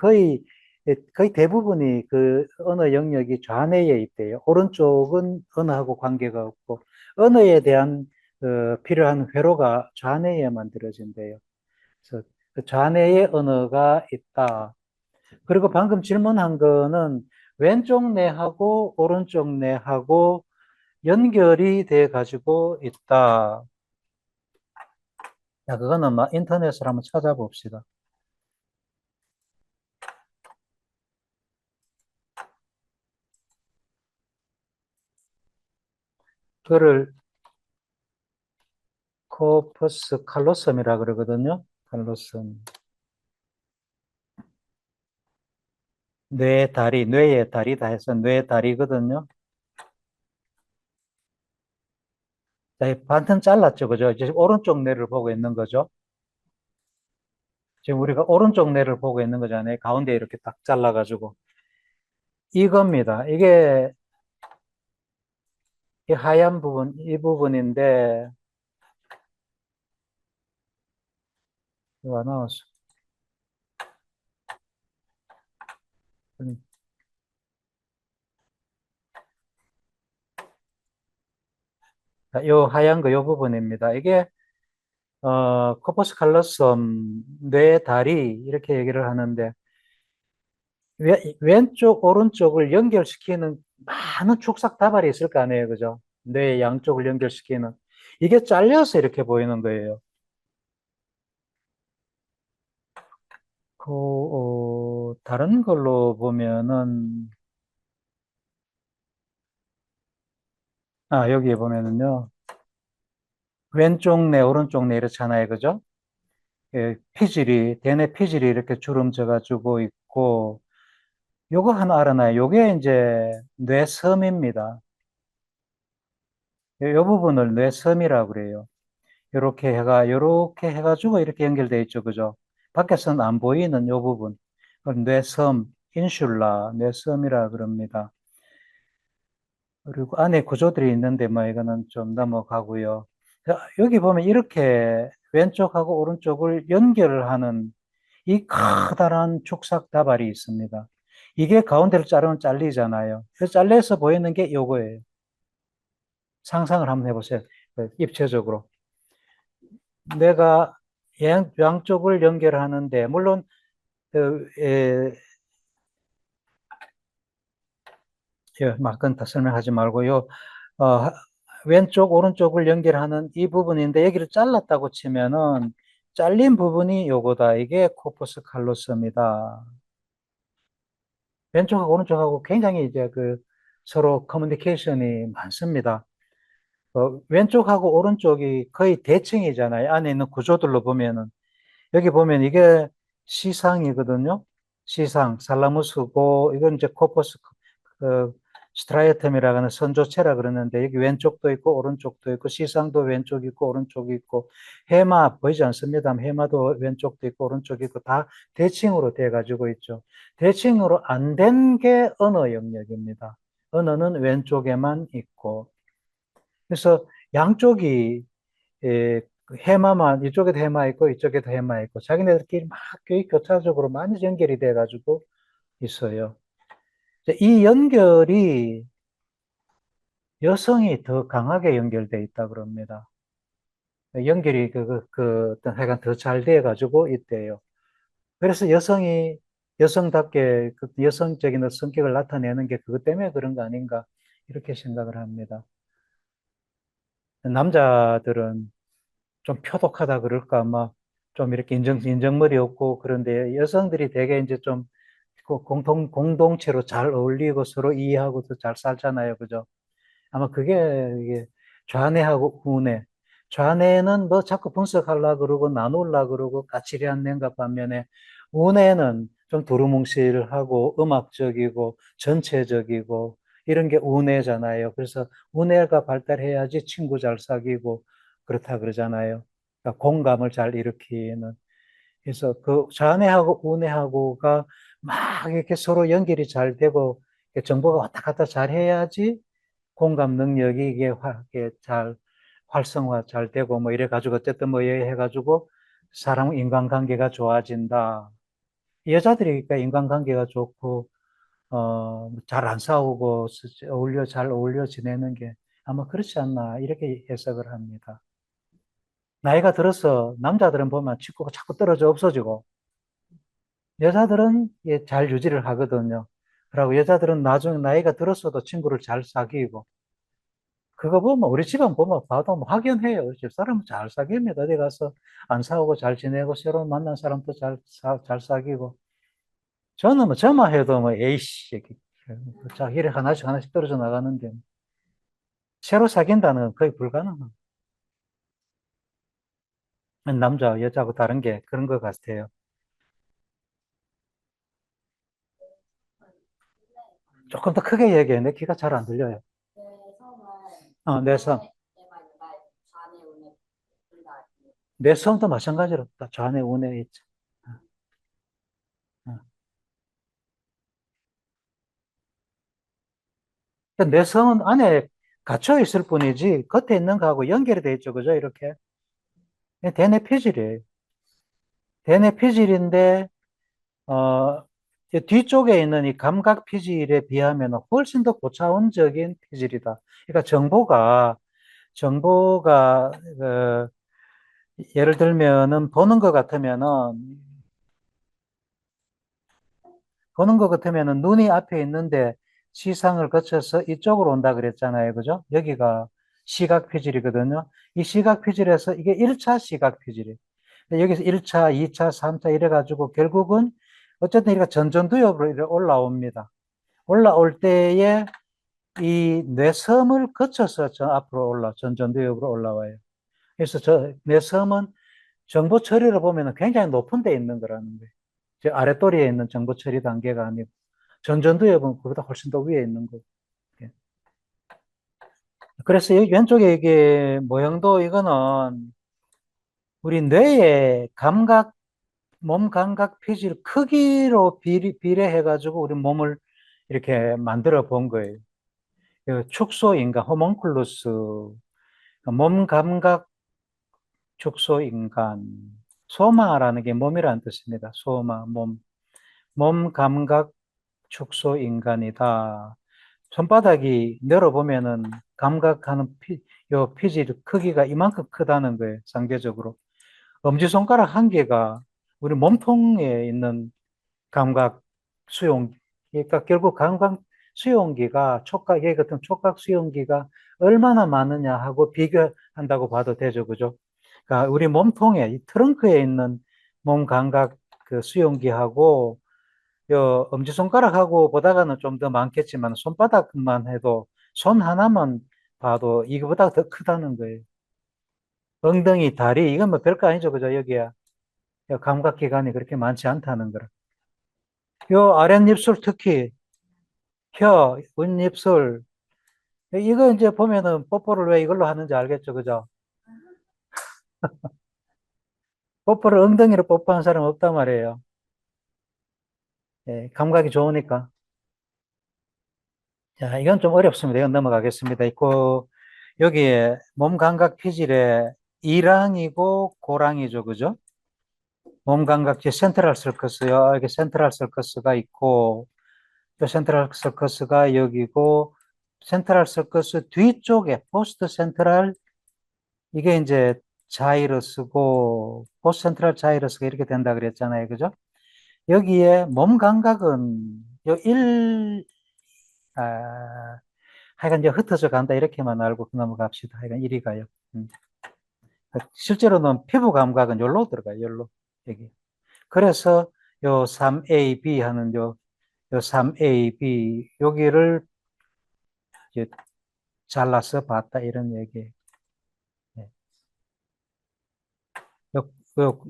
대부분이 그 언어 영역이 좌뇌에 있대요. 오른쪽은 언어하고 관계가 없고 언어에 대한 필요한 회로가 좌뇌에 만들어진대요. 그래서 그 좌뇌에 언어가 있다. 그리고 방금 질문한 거는 왼쪽 뇌하고 오른쪽 뇌하고 연결이 돼 가지고 있다. 자, 그거는 막 인터넷으로 한번 찾아봅시다. 그거를 코퍼스 칼로섬이라 그러거든요. 칼로섬. 뇌 다리, 뇌의 다리다 해서 뇌 다리거든요. 자, 반틈 잘랐죠, 그죠? 이제 오른쪽 뇌를 보고 있는 거죠. 지금 우리가 오른쪽 뇌를 보고 있는 거잖아요. 가운데 이렇게 딱 잘라가지고. 이겁니다. 이게 이 하얀 부분, 이 부분인데, 이거 나왔어. 요 하얀 거 요 부분입니다. 이게 코퍼스 칼로섬, 뇌 다리 이렇게 얘기를 하는데 왼쪽 오른쪽을 연결시키는 많은 축삭 다발이 있을 거 아니에요, 그죠? 뇌 양쪽을 연결시키는 이게 잘려서 이렇게 보이는 거예요. 다른 걸로 보면은 여기에 보면은요 왼쪽 뇌 오른쪽 뇌 이렇잖아요, 그죠? 예, 대뇌 피질이 이렇게 주름져 가지고 있고 요거 하나 알아놔요. 요게 이제 뇌섬입니다. 요 부분을 뇌섬이라고 그래요. 요렇게 해가지고 이렇게 연결되어 있죠. 그죠? 밖에서는 안 보이는 요 부분. 그걸 뇌섬, 인슐라, 뇌섬이라 그럽니다. 그리고 안에 구조들이 있는데 뭐 이거는 좀 넘어가고요. 자, 여기 보면 이렇게 왼쪽하고 오른쪽을 연결을 하는 이 커다란 축삭 다발이 있습니다. 이게 가운데로 자르면 잘리잖아요. 그래서 잘려서 보이는 게 요거예요. 상상을 한번 해보세요. 입체적으로. 내가 양쪽을 연결하는데, 물론, 그, 에, 막 그건 다 설명하지 말고요. 어, 왼쪽, 오른쪽을 연결하는 이 부분인데, 여기를 잘랐다고 치면은, 잘린 부분이 요거다. 이게 코퍼스 칼로스입니다. 왼쪽하고 오른쪽하고 굉장히 이제 서로 커뮤니케이션이 많습니다. 왼쪽하고 오른쪽이 거의 대칭이잖아요. 안에 있는 구조들로 보면은. 여기 보면 이게 시상이거든요. 시상, 살라무스고, 이건 이제 코퍼스, 그, 스트라이어텀이라고 하는 선조체라 그러는데, 여기 왼쪽도 있고, 오른쪽도 있고, 시상도 왼쪽 있고, 오른쪽 있고, 해마 보이지 않습니다. 해마도 왼쪽도 있고, 오른쪽 있고, 다 대칭으로 돼 가지고 있죠. 대칭으로 안 된 게 언어 영역입니다. 언어는 왼쪽에만 있고, 그래서 양쪽이 그 해마만 이쪽에도 해마 있고 이쪽에도 해마 있고 자기네들끼리 막 교육 교차적으로 많이 연결이 돼 가지고 있어요. 이 연결이 여성이 더 강하게 연결돼 있다 그럽니다. 연결이 어떤 하여간 더 잘 돼 가지고 있대요. 그래서 여성답게 그 여성적인 성격을 나타내는 게 그것 때문에 그런 거 아닌가 이렇게 생각을 합니다. 남자들은 좀 표독하다 그럴까, 아마 좀 이렇게 인정머리 없고 그런데 여성들이 되게 이제 좀 공동체로 잘 어울리고 서로 이해하고 더 잘 살잖아요. 그죠? 아마 그게 이게 좌뇌하고 우뇌. 좌뇌는 뭐 자꾸 분석하려고 그러고 나누려고 그러고 까칠한 냉가 반면에 우뇌는 좀 두루뭉실하고 음악적이고 전체적이고 이런 게 우뇌잖아요. 그래서 우뇌가 발달해야지 친구 잘 사귀고 그렇다 그러잖아요. 그러니까 공감을 잘 일으키는. 그래서 그 좌뇌하고 우뇌하고가 막 이렇게 서로 연결이 잘 되고 정보가 왔다 갔다 잘 해야지 공감 능력이 이게 잘 활성화 잘 되고 뭐 이래 가지고 어쨌든 뭐 해 가지고 사람 인간관계가 좋아진다. 여자들이 그러니까 인간관계가 좋고 잘 안 싸우고 잘 어울려 지내는 게 아마 그렇지 않나 이렇게 해석을 합니다. 나이가 들어서 남자들은 보면 친구가 자꾸 떨어져 없어지고 여자들은 잘 유지를 하거든요. 그리고 여자들은 나중에 나이가 들었어도 친구를 잘 사귀고 그거 보면 우리 집안 보면 봐도 뭐 확연해요. 집사람은 잘 사귀입니다. 어디 가서 안 싸우고 잘 지내고 새로 만난 사람도 잘 사귀고 저는 뭐 저만 해도 뭐 에이씨 자 이래 하나씩 하나씩 떨어져 나가는데 새로 사귄다는 건 거의 불가능한 남자 여자하고 다른 게 그런 것 같아요. 조금 더 크게 얘기해. 내 귀가 잘 안 들려요. 내 섬. 내 섬도 마찬가지로 좌뇌 우뇌 있죠. 어, 어. 내 섬은 안에 갇혀 있을 뿐이지 겉에 있는 거하고 연결이 돼 있죠. 그죠? 이렇게. 대뇌 피질이에요. 대뇌 피질인데 이제 뒤쪽에 있는 이 감각 피질에 비하면 훨씬 더 고차원적인 피질이다. 그러니까 정보가 예를 들면은 보는 것 같으면은 눈이 앞에 있는데 시상을 거쳐서 이쪽으로 온다 그랬잖아요. 그죠? 여기가 시각 피질이거든요. 이 시각 피질에서 이게 1차 시각 피질이에요. 여기서 1차, 2차, 3차 이래가지고 결국은 어쨌든 이렇게 전전두엽으로 이렇게 올라옵니다. 올라올 때에 이 뇌섬을 거쳐서 저 앞으로 전전두엽으로 올라와요. 그래서 뇌섬은 정보 처리를 보면 굉장히 높은 데 있는 거라는 거예요. 저 아랫도리에 있는 정보 처리 단계가 아니고 전전두엽은 그보다 훨씬 더 위에 있는 거예요. 예. 그래서 여기 왼쪽에 이게 모형도 이거는 우리 뇌의 몸 감각 피질 크기로 비례해가지고 우리 몸을 이렇게 만들어 본 거예요. 그 축소인간, 호몽쿨루스, 몸 감각 축소인간, 소마라는 게 몸이라는 뜻입니다. 소마, 몸 감각 축소인간이다. 손바닥이 열어보면은 감각하는 요 피질 크기가 이만큼 크다는 거예요, 상대적으로. 엄지손가락 한 개가 우리 몸통에 있는 감각 수용, 그러니까 결국 감각 수용기가 얘 같은 촉각 수용기가 얼마나 많으냐 하고 비교한다고 봐도 되죠, 그죠? 그러니까 우리 몸통에, 이 트렁크에 있는 몸 감각 그 수용기하고 요 엄지손가락하고 보다가는 좀 더 많겠지만 손바닥만 해도 손 하나만 봐도 이거보다 더 크다는 거예요. 엉덩이, 다리, 이건 뭐 별거 아니죠, 그죠? 여기야. 감각기관이 그렇게 많지 않다는 거라. 요 아랫입술 특히 혀, 윗입술 이거 이제 보면은 뽀뽀를 왜 이걸로 하는지 알겠죠, 그죠? 뽀뽀를 엉덩이로 뽀뽀하는 사람 없단 말이에요. 예, 감각이 좋으니까. 자, 이건 좀 어렵습니다. 이건 넘어가겠습니다. 있고 여기에 몸 감각 피질에 이랑이고 고랑이죠, 그죠? 몸 감각지 센트럴 서커스요. 이렇게 센트럴 서커스가 있고 또 센트럴 서커스가 여기고 센트럴 서커스 뒤쪽에 포스트 센트럴 이게 이제 자이러스고 포스트 센트럴 자이러스가 이렇게 된다 그랬잖아요. 그죠? 여기에 몸 감각은 요 하여간 이제 흩어져 간다 이렇게만 알고 넘어갑시다. 하여간 이리 가요. 음. 실제로는 피부 감각은 여기로 들어가요. 여기로 여기. 그래서 요 3AB 하는 요 3AB 여기를 이제 잘라서 봤다 이런 얘기. 요, 요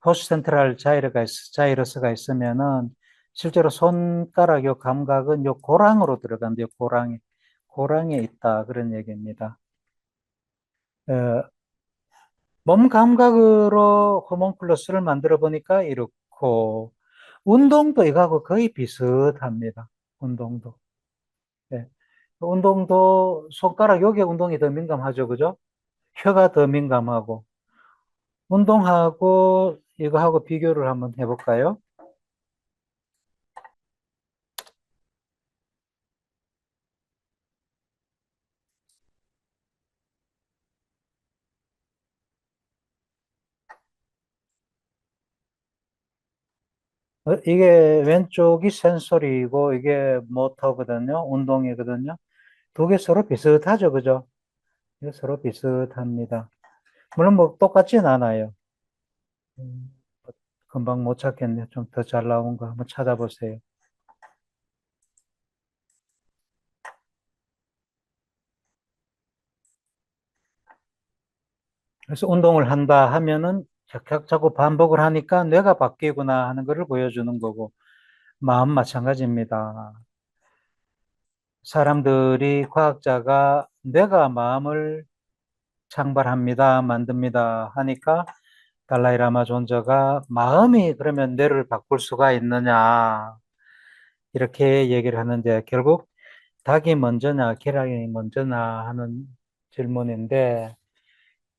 포스 센트럴 자이러스가 있으면은 실제로 손가락 요 감각은 요 고랑으로 들어간대요. 고랑에 있다. 그런 얘기입니다. 어, 몸 감각으로 호문클루스를 만들어 보니까 이렇고, 운동도 이거하고 거의 비슷합니다. 운동도. 예. 운동도 손가락 요게 운동이 더 민감하죠. 그죠? 혀가 더 민감하고. 운동하고 이거하고 비교를 한번 해볼까요? 이게 왼쪽이 센소리고 이게 모터거든요. 운동이거든요. 두 개 서로 비슷하죠. 그죠? 이게 서로 비슷합니다. 물론 뭐 똑같진 않아요. 음, 금방 못 찾겠네. 좀 더 잘 나온 거 한번 찾아보세요. 그래서 운동을 한다 하면은 자꾸 반복을 하니까 뇌가 바뀌구나 하는 것을 보여주는 거고, 마음 마찬가지입니다. 사람들이, 과학자가 뇌가 마음을 창발합니다, 만듭니다 하니까 달라이라마 존자가 마음이 그러면 뇌를 바꿀 수가 있느냐, 이렇게 얘기를 하는데, 결국 닭이 먼저냐, 계란이 먼저냐 하는 질문인데,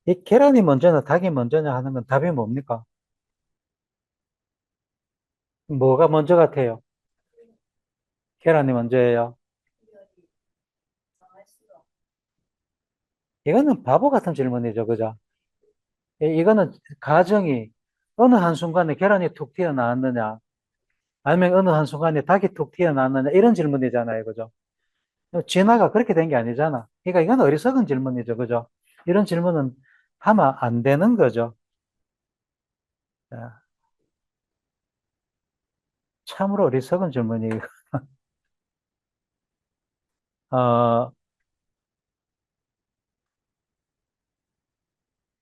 이 계란이 먼저냐, 닭이 먼저냐 하는 건 답이 뭡니까? 뭐가 먼저 같아요? 계란이 먼저예요. 이거는 바보 같은 질문이죠, 그죠? 이거는 가정이 어느 한순간에 계란이 툭 튀어나왔느냐, 아니면 어느 한순간에 닭이 툭 튀어나왔느냐, 이런 질문이잖아요, 그죠? 진화가 그렇게 된 게 아니잖아. 그러니까 이건 어리석은 질문이죠, 그죠? 이런 질문은 하면 안 되는 거죠. 자, 참으로 어리석은 질문이에요. 어,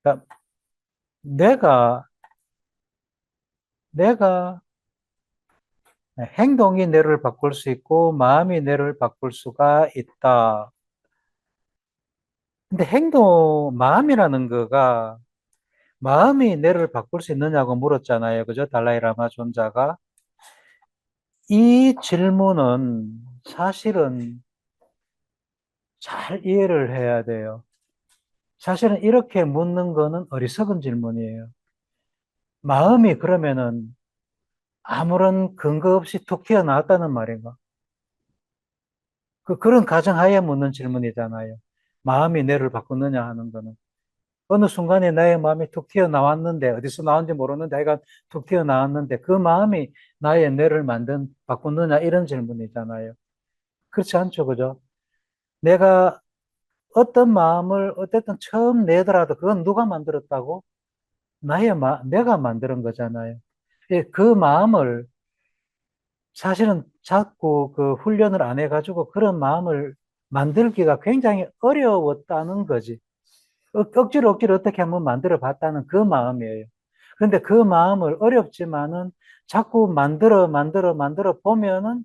그러니까 내가 행동이 뇌를 바꿀 수 있고 마음이 뇌를 바꿀 수가 있다. 근데 마음이라는 거가 마음이 뇌를 바꿀 수 있느냐고 물었잖아요. 그죠? 달라이라마 존자가. 이 질문은 사실은 잘 이해를 해야 돼요. 사실은 이렇게 묻는 거는 어리석은 질문이에요. 마음이 그러면은 아무런 근거 없이 툭 튀어나왔다는 말인가? 그런 가정하에 묻는 질문이잖아요. 마음이 뇌를 바꾸느냐 하는 거는. 어느 순간에 나의 마음이 툭 튀어나왔는데, 어디서 나온지 모르는데, 하여간 툭 튀어나왔는데, 그 마음이 나의 뇌를 바꾸느냐, 이런 질문이잖아요. 그렇지 않죠, 그죠? 내가 어떤 마음을 어쨌든 처음 내더라도, 그건 누가 만들었다고? 내가 만드는 거잖아요. 그 마음을 사실은 자꾸 그 훈련을 안 해가지고 그런 마음을 만들기가 굉장히 어려웠다는 거지. 억지로 어떻게 한번 만들어 봤다는 그 마음이에요. 그런데 그 마음을 어렵지만은 자꾸 만들어 보면은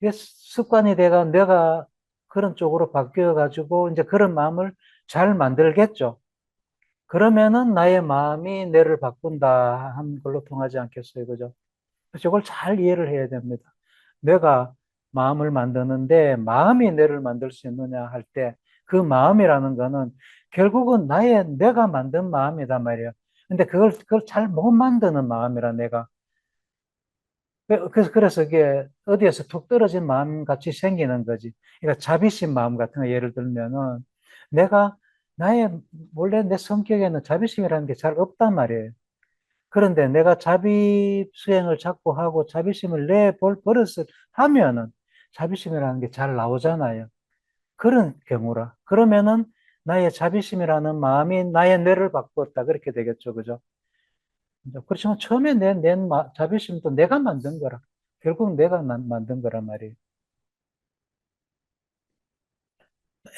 이게 습관이 돼가 내가 그런 쪽으로 바뀌어 가지고 이제 그런 마음을 잘 만들겠죠. 그러면은 나의 마음이 뇌를 바꾼다 한 걸로 통하지 않겠어요. 그죠? 그래서 이걸 잘 이해를 해야 됩니다. 내가 마음을 만드는데 마음이 뇌를 만들 수 있느냐 할 때 그 마음이라는 거는 결국은 내가 만든 마음이단 말이에요. 근데 그걸 잘 못 만드는 마음이라 내가. 그래서 이게 어디에서 툭 떨어진 마음 같이 생기는 거지. 그러니까 자비심 마음 같은 거 예를 들면은 내가 나의 원래 내 성격에는 자비심이라는 게 잘 없단 말이에요. 그런데 내가 자비 수행을 자꾸 하고 자비심을 내볼 버릇을 하면은 자비심이라는 게 잘 나오잖아요. 그런 경우라. 그러면은 나의 자비심이라는 마음이 나의 뇌를 바꾸었다. 그렇게 되겠죠. 그죠? 그렇지만 처음에 낸 자비심도 내가 만든 거라. 결국 내가 만든 거란 말이에요.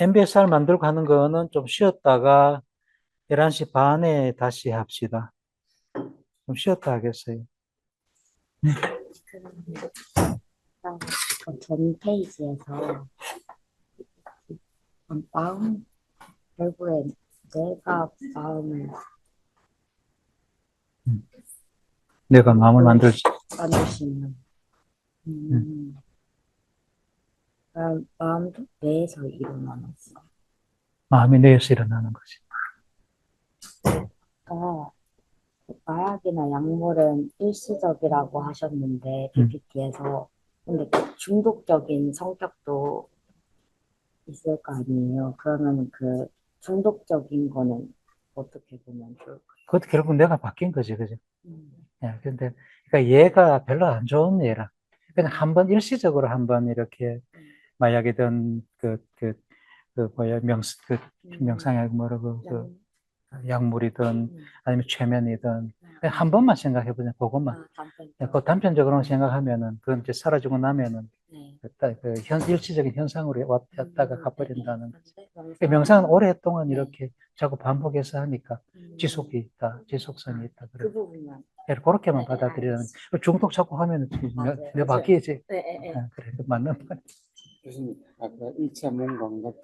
MBSR 만들고 하는 거는 좀 쉬었다가 11시 반에 다시 합시다. 좀 쉬었다 하겠어요. 일단 전 페이지에서 마음, 결국에 내가 마음을 음. 내가 마음을 만들 수 있는, 음, 음, 마음도 뇌에서 일어나는 거. 마음이 내에서 일어나는 거지. 그러니까 마약이나 약물은 일시적이라고 하셨는데, 음. PPT에서. 근데 그 중독적인 성격도 있을 거 아니에요. 그러면 그 중독적인 거는 어떻게 보면 좋을까요? 그것도 결국 내가 바뀐 거지, 그죠? 음, 예, 근데, 그러니까 얘가 별로 안 좋은 얘라. 그냥 한번 일시적으로 한번 이렇게 음, 마약이든 뭐야, 음, 명상약 뭐라고, 양, 약물이든 음, 아니면 최면이든 그냥 한 네. 번만 생각해보자, 그것만. 그 단편적으로. 단편적으로 생각하면은 그건 이제 사라지고 나면은 네. 일시적인 현상으로 왔다가 네네. 가버린다는 거지. 그런데 그 명상을 명상은 오랫동안 네. 이렇게 자꾸 반복해서 하니까 음, 지속이 있다, 지속성이 있다. 그래. 그 부분만. 그렇게만 받아들이는, 알겠습니다. 중독 자꾸 하면은 맞아요, 내 맞아요. 바뀌지. 네. 그래, 그 맞는 말. 교수님, 아까 1차 몸감각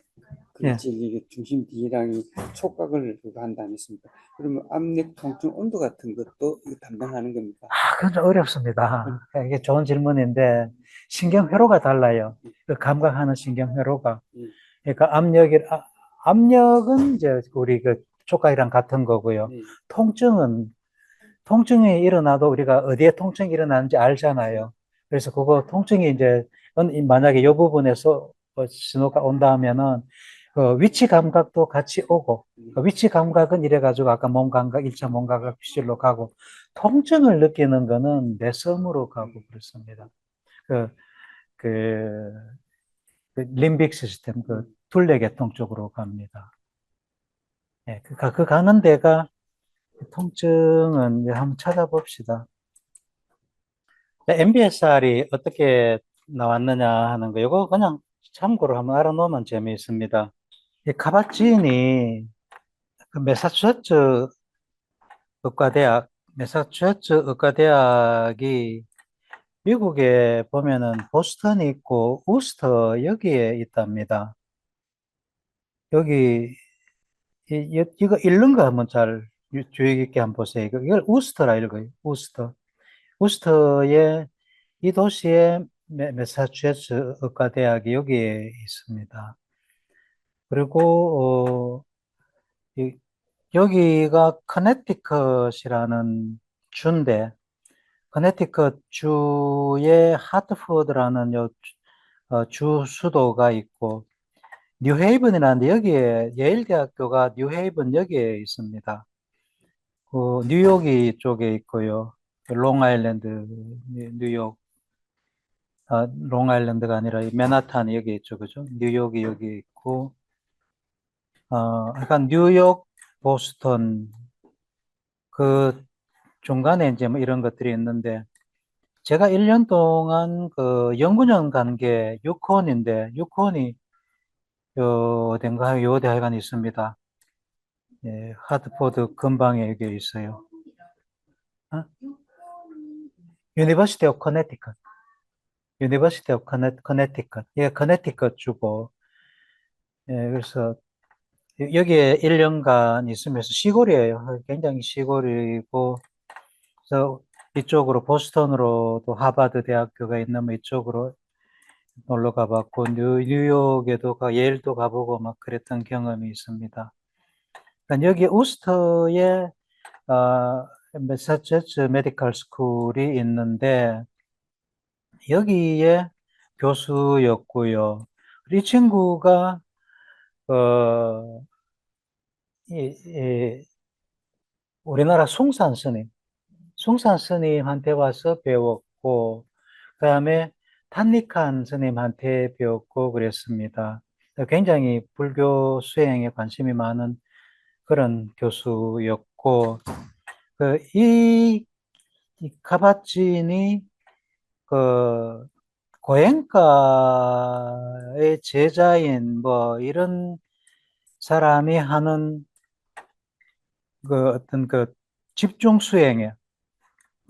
그 예. 진리의 중심 D랑이 촉각을 그거 한다 했습니까? 그러면 압력, 통증, 온도 같은 것도 이거 담당하는 겁니까? 그건 좀 어렵습니다. 이게 좋은 질문인데, 신경회로가 달라요. 그 감각하는 신경회로가. 예, 그러니까 압력은 이제 우리 그 촉각이랑 같은 거고요. 네, 통증은, 통증이 일어나도 우리가 어디에 통증이 일어나는지 알잖아요. 그래서 그거 통증이 이제, 만약에 이 부분에서 신호가 온다 하면은, 그 위치 감각도 같이 오고, 네. 그 위치 감각은 이래가지고 아까 몸 감각, 1차 몸 감각 기질로 가고, 통증을 느끼는 거는 내 섬으로 가고 그렇습니다. 그, 그, 그 림빅 시스템, 그 둘레계통 쪽으로 갑니다. 예, 그 가는 데가 통증은 이제 한번 찾아봅시다. MBSR이 어떻게 나왔느냐 하는 거, 이거 그냥 참고로 한번 알아놓으면 재미있습니다. 이 카바진이 그 의과대학, 매사추세츠 의과대학이 미국에 보면은 보스턴이 있고 우스터 여기에 있답니다. 여기 이거 읽는 거 한번 잘 주의 깊게 한번 보세요. 이걸 우스터라 읽어요. 우스터. 우스터의 이 도시에 매사추세츠 의과대학이 여기에 있습니다. 그리고 여기가 커네티컷이라는 주인데 커네티컷 주의 하트포드라는 주 수도가 있고 뉴헤이븐이라는데 여기에 예일대학교가 뉴헤이븐 여기에 있습니다. 그 뉴욕이 쪽에 있고요. 롱아일랜드 뉴욕 롱아일랜드가 아니라 맨하탄이 여기 있죠, 그죠? 뉴욕이 여기 있고 약간 뉴욕, 보스턴 그 중간에 이제 뭐 이런 것들이 있는데 제가 1년 동안 그 연구년 간 게 유콘인데 유콘이 어딘가 요 대학원이 있습니다. 예, 하드포드 근방에 여기 있어요. 어? 유니버시티 오브 커네티컷. 유니버시티 오브 커네티컷. 예, 커네티컷 주고. 예, 그래서 여기에 1년간 있으면서 시골이에요. 굉장히 시골이고, 그래서 이쪽으로 보스턴으로도 하버드 대학교가 있는 뭐 이쪽으로 놀러 가봤고, 뉴욕에도 예일도 가보고 막 그랬던 경험이 있습니다. 그러니까 여기 우스터에 매사추세츠 메디컬 스쿨이 있는데 여기에 교수였고요. 이 친구가 어, 우리나라 숭산 스님한테 와서 배웠고 그다음에 탄리칸 스님한테 배웠고 그랬습니다. 굉장히 불교 수행에 관심이 많은 그런 교수였고 이 카바진이 그 고행가의 제자인 뭐 이런 사람이 하는 그 어떤 그 집중 수행에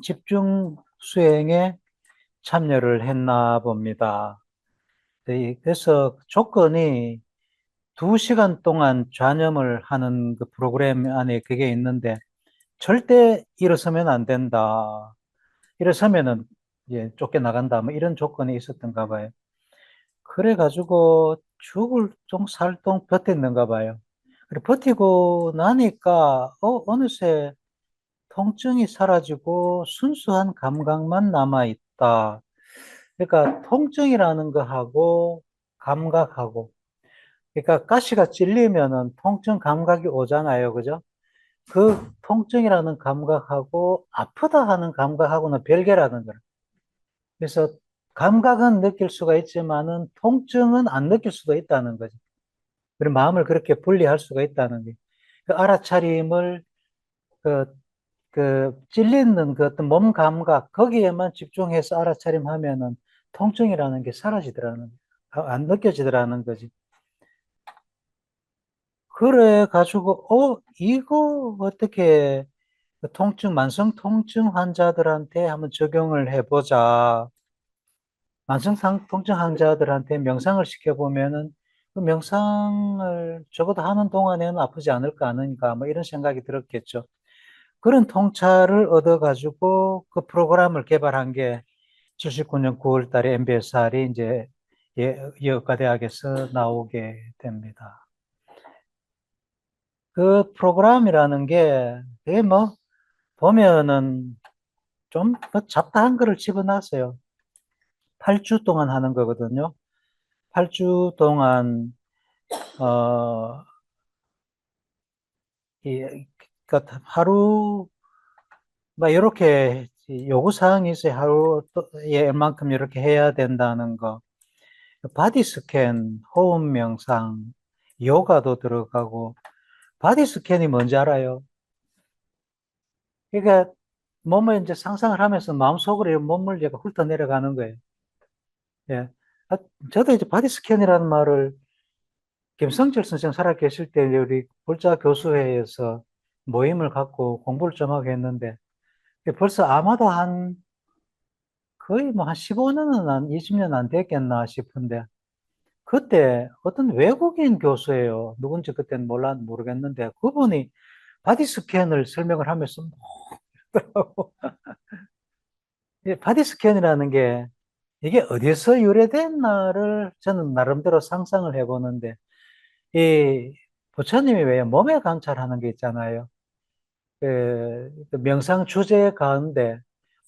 집중 수행에 참여를 했나 봅니다. 그래서 조건이 2시간 동안 좌념을 하는 그 프로그램 안에 그게 있는데 절대 일어서면 안 된다. 일어서면은 이제 쫓겨나간다. 뭐 이런 조건이 있었던가 봐요. 그래가지고 죽을 똥 살똥 버텼는가 봐요. 그래 버티고 나니까 어느새 통증이 사라지고 순수한 감각만 남아 있다. 그러니까 통증이라는 거하고 감각하고, 그러니까 가시가 찔리면은 통증 감각이 오잖아요. 그죠? 그 통증이라는 감각하고 아프다 하는 감각하고는 별개라는 거예요. 그래서 감각은 느낄 수가 있지만은 통증은 안 느낄 수도 있다는 거죠. 그리고 마음을 그렇게 분리할 수가 있다는 게. 그 알아차림을 그, 찔리는 그 어떤 몸 감각, 거기에만 집중해서 알아차림하면은 통증이라는 게 사라지더라는, 안 느껴지더라는 거지. 그래 가지고, 이거 어떻게 그 통증, 만성 통증 환자들한테 한번 적용을 해보자. 만성 통증 환자들한테 명상을 시켜보면은 그 명상을 적어도 하는 동안에는 아프지 않을까 하는가, 뭐 이런 생각이 들었겠죠. 그런 통찰을 얻어가지고 그 프로그램을 개발한 게 79년 9월 달에 MBSR이 이제 의과대학에서 나오게 됩니다. 그 프로그램이라는 게, 그게 뭐, 보면은 좀 잡다한 거를 집어놨어요. 8주 동안 하는 거거든요. 8주 동안, 어, 그러니까 하루, 막 이렇게 요구사항이 있어요. 하루에 얼만큼 이렇게 해야 된다는 거. 바디 스캔, 호흡 명상, 요가도 들어가고, 바디 스캔이 뭔지 알아요? 그러니까 몸을 이제 상상을 하면서 마음속으로 몸을 얘가 훑어 내려가는 거예요. 예. 저도 이제 바디 스캔이라는 말을 김성철 선생 살아 계실 때 우리 불자 교수회에서 모임을 갖고 공부를 좀 하게 했는데 벌써 아마도 거의 뭐 한 15년은 20년 안 됐겠나 싶은데 그때 어떤 외국인 교수예요. 누군지 그때는 모르겠는데 그분이 바디 스캔을 설명을 하면서 뭐라고 바디 스캔이라는 게 이게 어디서 유래됐나를 저는 나름대로 상상을 해보는데 이 부처님이 왜 몸에 관찰하는 게 있잖아요. 그 명상 주제 가운데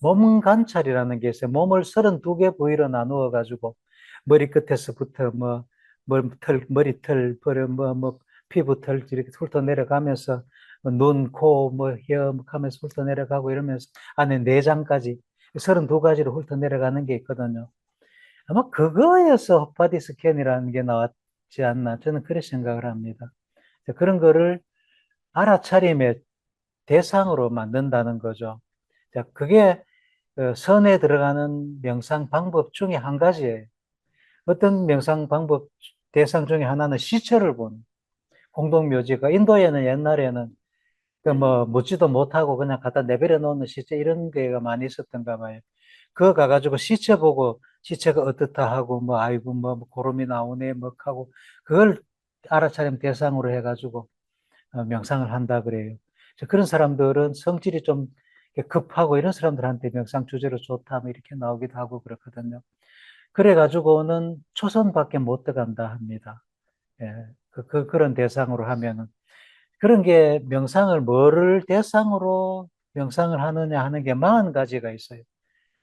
몸 관찰이라는 게 있어요. 몸을 32개 부위로 나누어 가지고 머리끝에서부터 머리털, 피부털 이렇게 훑어 내려가면서 눈, 코, 혀 하면서 훑어 내려가고 이러면서 안에 내장까지 32가지로 훑어 내려가는 게 있거든요. 아마 그거에서 바디 스캔이라는 게 나왔지 않나 저는 그렇게 생각을 합니다. 그런 거를 알아차림의 대상으로 만든다는 거죠. 자, 그게 선에 들어가는 명상 방법 중에 한 가지예요. 어떤 명상 방법 대상 중에 하나는 시체를 보는 공동묘지가 인도에는 옛날에는 그뭐 묻지도 못하고 그냥 갖다 내버려 놓는 시체 이런 게가 많이 있었던가 봐요. 그거 가가지고 시체 보고 시체가 어떻다 하고 뭐 아이고 뭐 고름이 나오네 뭐 하고 그걸 알아차림 대상으로 해가지고 명상을 한다 그래요. 그런 사람들은 성질이 좀 급하고 이런 사람들한테 명상 주제로 좋다 뭐 이렇게 나오기도 하고 그렇거든요. 그래가지고는 초선밖에 못 들어간다 합니다. 예, 그런 대상으로 하면은. 그런 게 명상을 뭐를 대상으로 명상을 하느냐 하는 게 40가지가 있어요.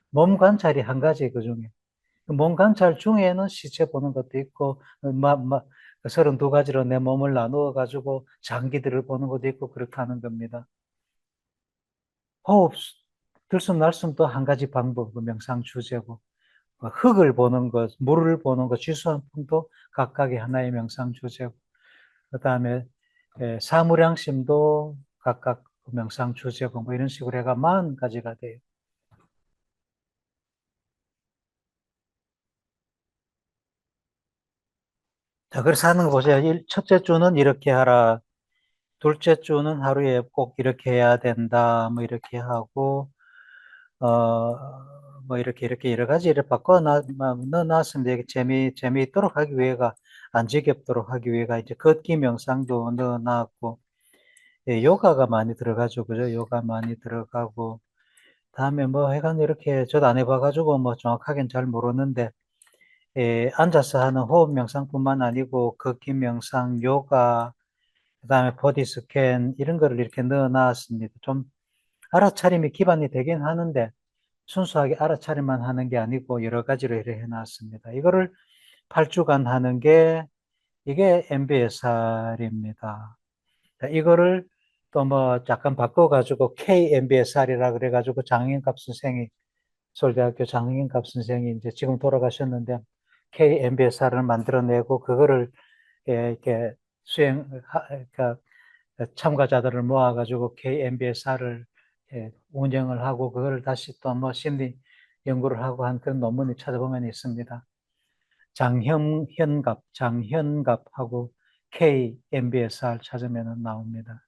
몸 관찰이 한 가지 그 중에. 몸 관찰 중에는 시체 보는 것도 있고, 32가지로 내 몸을 나누어 가지고 장기들을 보는 것도 있고 그렇게 하는 겁니다. 호흡, 들숨 날숨도 한 가지 방법, 명상 주제고, 흙을 보는 것, 물을 보는 것, 지수한풍도 각각의 하나의 명상 주제고, 그 다음에 사무량심도 각각 명상 주제고, 뭐 이런 식으로 해가 40가지가 돼요. 자, 그래서 하는 거 보세요. 첫째 주는 이렇게 하라. 둘째 주는 하루에 꼭 이렇게 해야 된다. 뭐 이렇게 하고, 뭐 이렇게 여러 가지를 넣어놨습니다. 이게 재미있도록 하기 위해가, 안 지겹도록 하기 위해가 이제 걷기 명상도 넣어놨고, 예, 요가가 많이 들어가죠. 그죠? 요가 많이 들어가고, 다음에 뭐 해간 이렇게 저도 안 해봐가지고 뭐 정확하게는 잘 모르는데, 예, 앉아서 하는 호흡 명상뿐만 아니고 걷기 명상, 요가, 그다음에 보디 스캔 이런 거를 이렇게 넣어놨습니다. 좀 알아차림이 기반이 되긴 하는데 순수하게 알아차림만 하는 게 아니고 여러 가지로 이렇게 해놨습니다. 이거를 8주간 하는 게 이게 MBSR입니다. 이거를 또 뭐 약간 바꿔가지고 KMBSR이라 그래가지고 장인갑 선생이, 서울대학교 장인갑 선생이 이제 지금 돌아가셨는데 KMBSR을 만들어내고 그거를 이렇게 그러니까 참가자들을 모아가지고 KMBSR을 운영을 하고 그걸 다시 또 뭐 심리 연구를 하고 한 그런 논문이 찾아보면 있습니다. 장현갑하고 KMBSR 찾으면 나옵니다.